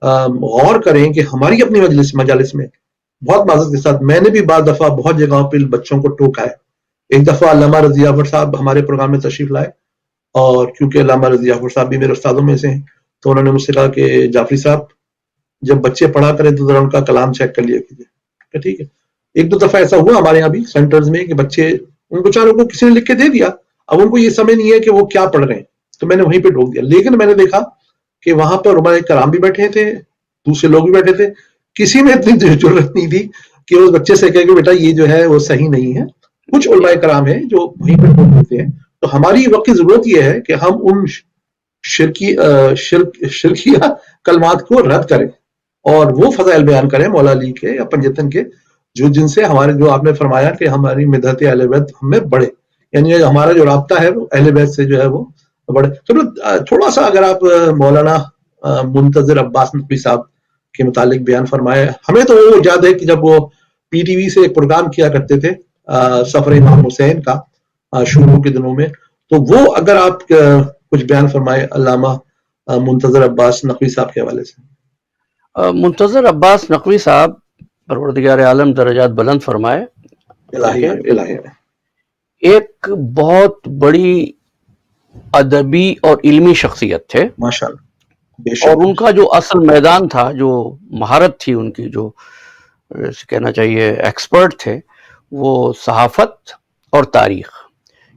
غور کریں کہ ہماری اپنی مجالس میں بہت معذرت کے ساتھ میں نے بھی بعض دفعہ بہت جگہوں پہ بچوں کو ٹوکا ہے. ایک دفعہ علامہ رضی افر صاحب ہمارے پروگرام میں تشریف لائے اور کیونکہ علامہ رضی افر صاحب بھی میرے استادوں میں سے ہیں تو انہوں نے مجھ سے کہا کہ جعفری صاحب جب بچے پڑھا کریں تو ذرا ان کا کلام چیک کر لیا کیجیے. ٹھیک ہے, ایک دو دفعہ ایسا ہوا ہمارے یہاں بھی سینٹرز میں کہ بچے ان کو چاروں کو کسی نے لکھ کے دے دیا, اب ان کو یہ سمجھ نہیں ہے کہ وہ کیا پڑھ رہے ہیں, تو میں نے وہیں پہ ڈھوک دیا. لیکن میں نے دیکھا کہ وہاں پر علماء کرام بھی بیٹھے تھے, دوسرے لوگ بھی بیٹھے تھے, کسی میں اتنی ضرورت نہیں تھی کہ اس بچے سے کہے کہ بیٹا یہ جو ہے وہ صحیح نہیں ہے. کچھ علماء کرام ہیں جو وہیں پہ ڈھوک دیتے ہیں. تو ہماری وقت کی ضرورت یہ ہے کہ ہم ان شرکیہ کلمات کو رد کریں اور وہ فضائل بیان کریں مولا علی کے یا پنجتن کے جن سے ہمارے جو آپ نے فرمایا کہ ہماری مدحت اہل بیت ہمیں بڑھے, یعنی ہمارا جو رابطہ ہے وہ اہل بیت سے جو ہے وہ بڑھے. چلو تھوڑا سا اگر آپ مولانا منتظر عباس نقوی صاحب کے متعلق بیان فرمائے. ہمیں تو وہ یاد ہے کہ جب وہ پی ٹی وی سے ایک پروگرام کیا کرتے تھے سفر امام حسین کا شروع کے دنوں میں, تو وہ اگر آپ کچھ بیان فرمائے علامہ منتظر عباس نقوی صاحب کے حوالے سے. منتظر عباس نقوی صاحب پروردگار عالم درجات بلند فرمائے, ایک بہت بڑی ادبی اور علمی شخصیت تھے ماشاءاللہ, اور ان کا جو اصل میدان تھا, جو مہارت تھی ان کی, جو کہنا چاہیے ایکسپرٹ تھے, وہ صحافت اور تاریخ.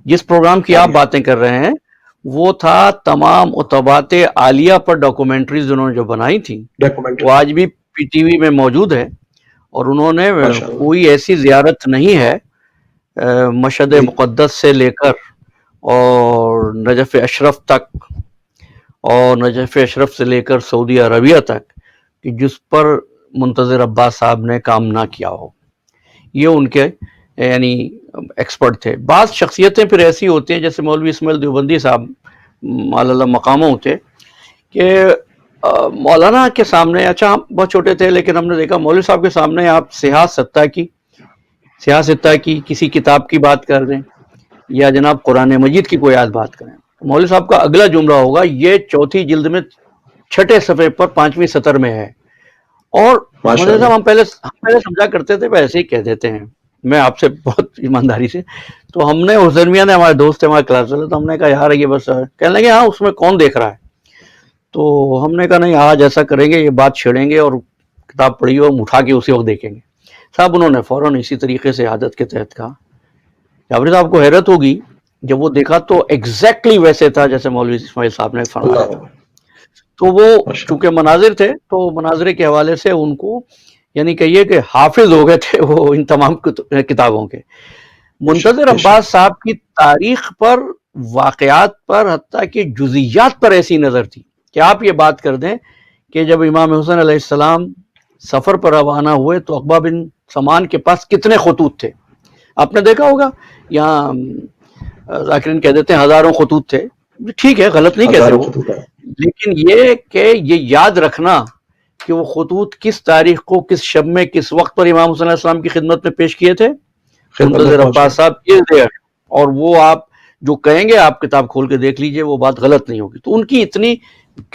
جس پروگرام کی آپ باتیں کر رہے ہیں وہ تھا تمام اتباعت عالیہ پر ڈاکومنٹریز انہوں نے جو بنائی تھیں, وہ آج بھی پی ٹی وی میں موجود ہے. اور انہوں نے کوئی ایسی زیارت نہیں ہے مشہد مقدس سے لے کر اور نجف اشرف تک اور نجف اشرف سے لے کر سعودی عربیہ تک کہ جس پر منتظر عباس صاحب نے کام نہ کیا ہو. یہ ان کے یعنی ایکسپرٹ تھے. بعض شخصیتیں پھر ایسی ہوتی ہیں جیسے مولوی اسماعیل دیوبندی صاحب اللہ مقاموں ہوتے کہ مولانا کے سامنے، اچھا ہم بہت چھوٹے تھے لیکن ہم نے دیکھا مولوی صاحب کے سامنے آپ سیاہ ستہ کی کسی کتاب کی بات کر دیں یا جناب قرآن مجید کی کوئی آیت بات کریں، مولوی صاحب کا اگلا جملہ ہوگا یہ 4 جلد میں 6 صفحے پر 5ویں سطر میں ہے. اور ماشاء مدنی صاحب اللہ. ہم پہلے سمجھا کرتے تھے ایسے ہی کہہ دیتے ہیں، میں آپ سے بہت ایمانداری سے، تو ہم نے حسین میاں نے ہمارے دوست تھے ہمارے کلاس والے، تو ہم نے کہا یار یہ بس کہنے لگے ہاں اس میں کون دیکھ رہا ہے، تو ہم نے کہا نہیں آج ایسا کریں گے، یہ بات چھیڑیں گے اور کتاب پڑھی ہو ہم اٹھا کے اسی وقت دیکھیں گے. صاحب انہوں نے فوراً اسی طریقے سے عادت کے تحت کہا. جابری صاحب کو حیرت ہوگی جب وہ دیکھا تو ایگزیکٹلی ویسے تھا جیسے مولوی اسماعیل صاحب نے فرمایا تھا. اللہ تو وہ ماشاء چونکہ مناظر تھے تو مناظرے کے حوالے سے ان کو یعنی کہیے کہ حافظ ہو گئے تھے وہ ان تمام کتابوں کے. منتظر بے شک. عباس صاحب کی تاریخ پر، واقعات پر، حتیٰ کہ جزیات پر ایسی نظر تھی کہ آپ یہ بات کر دیں کہ جب امام حسین علیہ السلام سفر پر روانہ ہوئے تو عقبہ بن سمان کے پاس کتنے خطوط تھے. آپ نے دیکھا ہوگا یہاں ذاکرین کہہ دیتے ہیں ہزاروں خطوط تھے، ٹھیک ہے غلط نہیں کہتے ہزاروں وہ، خطوط ہیں. لیکن یہ کہ یہ یاد رکھنا کہ وہ خطوط کس تاریخ کو کس شب میں کس وقت پر امام حسین علیہ السلام کی خدمت میں پیش کیے تھے، خدمت میں منتظر پہنچے. عباس صاحب از دیئر. اور وہ آپ جو کہیں گے آپ کتاب کھول کے دیکھ لیجئے وہ بات غلط نہیں ہوگی. تو ان کی اتنی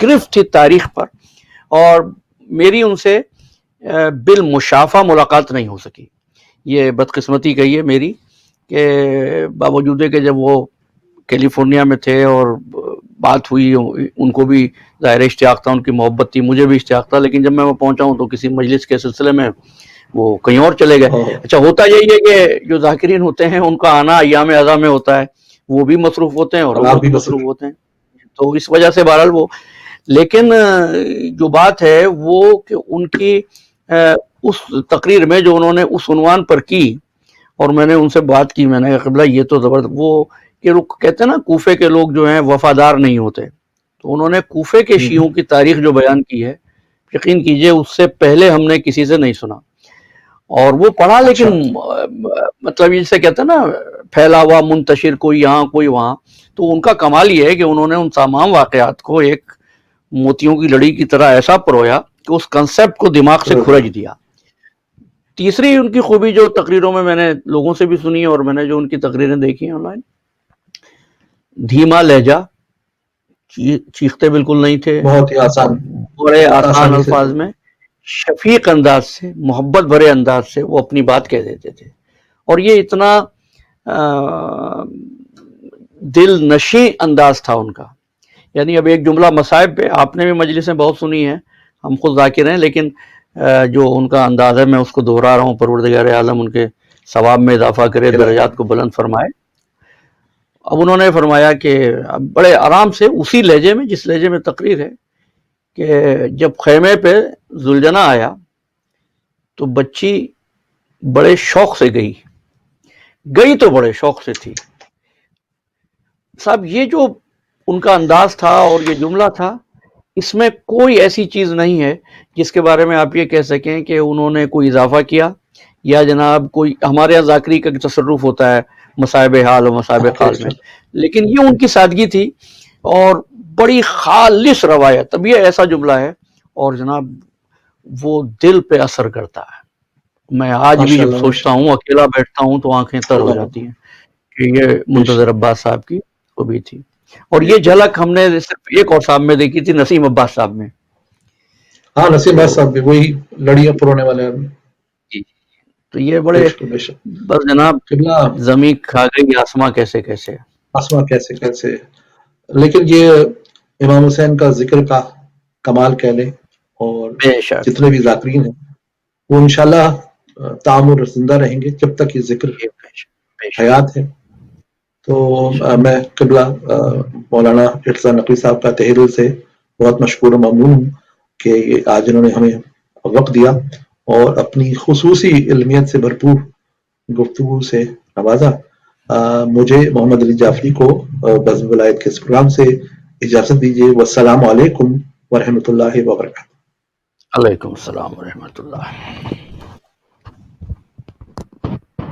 گرفت تھی تاریخ پر، اور میری ان سے بالمشافہ ملاقات نہیں ہو سکی. یہ بدقسمتی کہیے میری کہ باوجود کہ جب وہ کیلیفورنیا میں تھے اور بات ہوئی ان کو بھی ظاہر اشتیاق تھا، ان کی محبت تھی، مجھے بھی اشتیاق تھا، لیکن جب میں پہنچا ہوں تو کسی مجلس کے سلسلے میں وہ کہیں اور چلے گئے. اچھا ہوتا یہی ہے کہ جو ذاکرین ہوتے ہیں ان کا آنا ایام اعضاء میں ہوتا ہے، وہ بھی مصروف ہوتے ہیں اور ہم آپ لوگ بھی بھی مصروف. مصروف ہوتے ہیں، تو اس وجہ سے بہرحال وہ. لیکن جو بات ہے وہ کہ ان کی اس تقریر میں جو انہوں نے اس عنوان پر کی اور میں نے ان سے بات کی، میں نے کہا قبلہ یہ تو زبردست، وہ کہ کہتے ہیں نا کوفے کے لوگ جو ہیں وفادار نہیں ہوتے، تو انہوں نے کوفے کے شیعوں کی تاریخ جو بیان کی ہے یقین کیجئے اس سے پہلے ہم نے کسی سے نہیں سنا. اور وہ پڑھا لیکن مطلب جسے کہتے ہیں نا پھیلا ہوا منتشر، کوئی یہاں کوئی وہاں. تو ان کا کمال یہ ہے کہ انہوں نے ان تمام واقعات کو ایک موتیوں کی لڑی کی طرح ایسا پرویا کہ اس کنسپٹ کو دماغ سے کھرج دیا. تیسری ان کی خوبی جو تقریروں میں نے لوگوں سے بھی سنی اور میں نے جو ان کی تقریریں دیکھی ہیں آن لائن، دھیما لہجہ، چیختے بالکل نہیں تھے، بہت ہی آسان، بڑے آسان آسانی سے. الفاظ میں شفیق انداز سے، محبت بھرے انداز سے وہ اپنی بات کہہ دیتے تھے. اور یہ اتنا دل نشیں انداز تھا ان کا. یعنی اب ایک جملہ مصائب پہ آپ نے بھی مجلسیں بہت سنی ہیں، ہم خود ذاکر ہیں، لیکن جو ان کا انداز ہے میں اس کو دہرا رہا ہوں. پروردگار عالم ان کے ثواب میں اضافہ کرے، درجات کو بلند فرمائے. اب انہوں نے فرمایا کہ بڑے آرام سے اسی لہجے میں جس لہجے میں تقریر ہے کہ جب خیمے پہ ذوالجناح آیا تو بچی بڑے شوق سے گئی تو بڑے شوق سے تھی. صاحب یہ جو ان کا انداز تھا اور یہ جملہ تھا، اس میں کوئی ایسی چیز نہیں ہے جس کے بارے میں آپ یہ کہہ سکیں کہ انہوں نے کوئی اضافہ کیا یا جناب کوئی ہمارے یہاں ذاکری کا تصرف ہوتا ہے مصائب حال و مصائب قال میں، لیکن یہ ان کی سادگی تھی اور بڑی خالص روایت. اب یہ ایسا جملہ ہے اور جناب وہ دل پہ اثر کرتا ہے. میں آج بھی جب سوچتا ہوں اکیلا بیٹھتا ہوں تو آنکھیں تر ہو جاتی ہیں کہ یہ منتظر عباس صاحب کی خوبی تھی. اور یہ جھلک ہم نے صرف ایک اور صاحب میں دیکھی تھی، نسیم عباس صاحب میں. ہاں نسیم عباس صاحب بھی وہی لڑیاں پرونے والے آدمی. تو یہ بڑے بس جناب زمین کھا گئی آسماں کیسے کیسے، آسماں کیسے کیسے. لیکن یہ امام حسین کا ذکر کا کمال کہہ لیں، اور جتنے بھی ذاکرین ہیں وہ انشاءاللہ تعمر زندہ رہیں گے جب تک یہ ذکر حیات ہے. تو میں قبلہ مولانا ارتضیٰ نقوی صاحب کا تہہ دل سے بہت مشکور و ممنون ہوں کہ آج انہوں نے ہمیں وقت دیا اور اپنی خصوصی علمیت سے بھرپور گفتگو سے نوازا. مجھے محمد علی جعفری کو بزم ولایت کے اس پروگرام سے اجازت دیجیے. والسلام علیکم ورحمۃ اللہ وبرکاتہ. علیکم السلام ورحمۃ اللہ.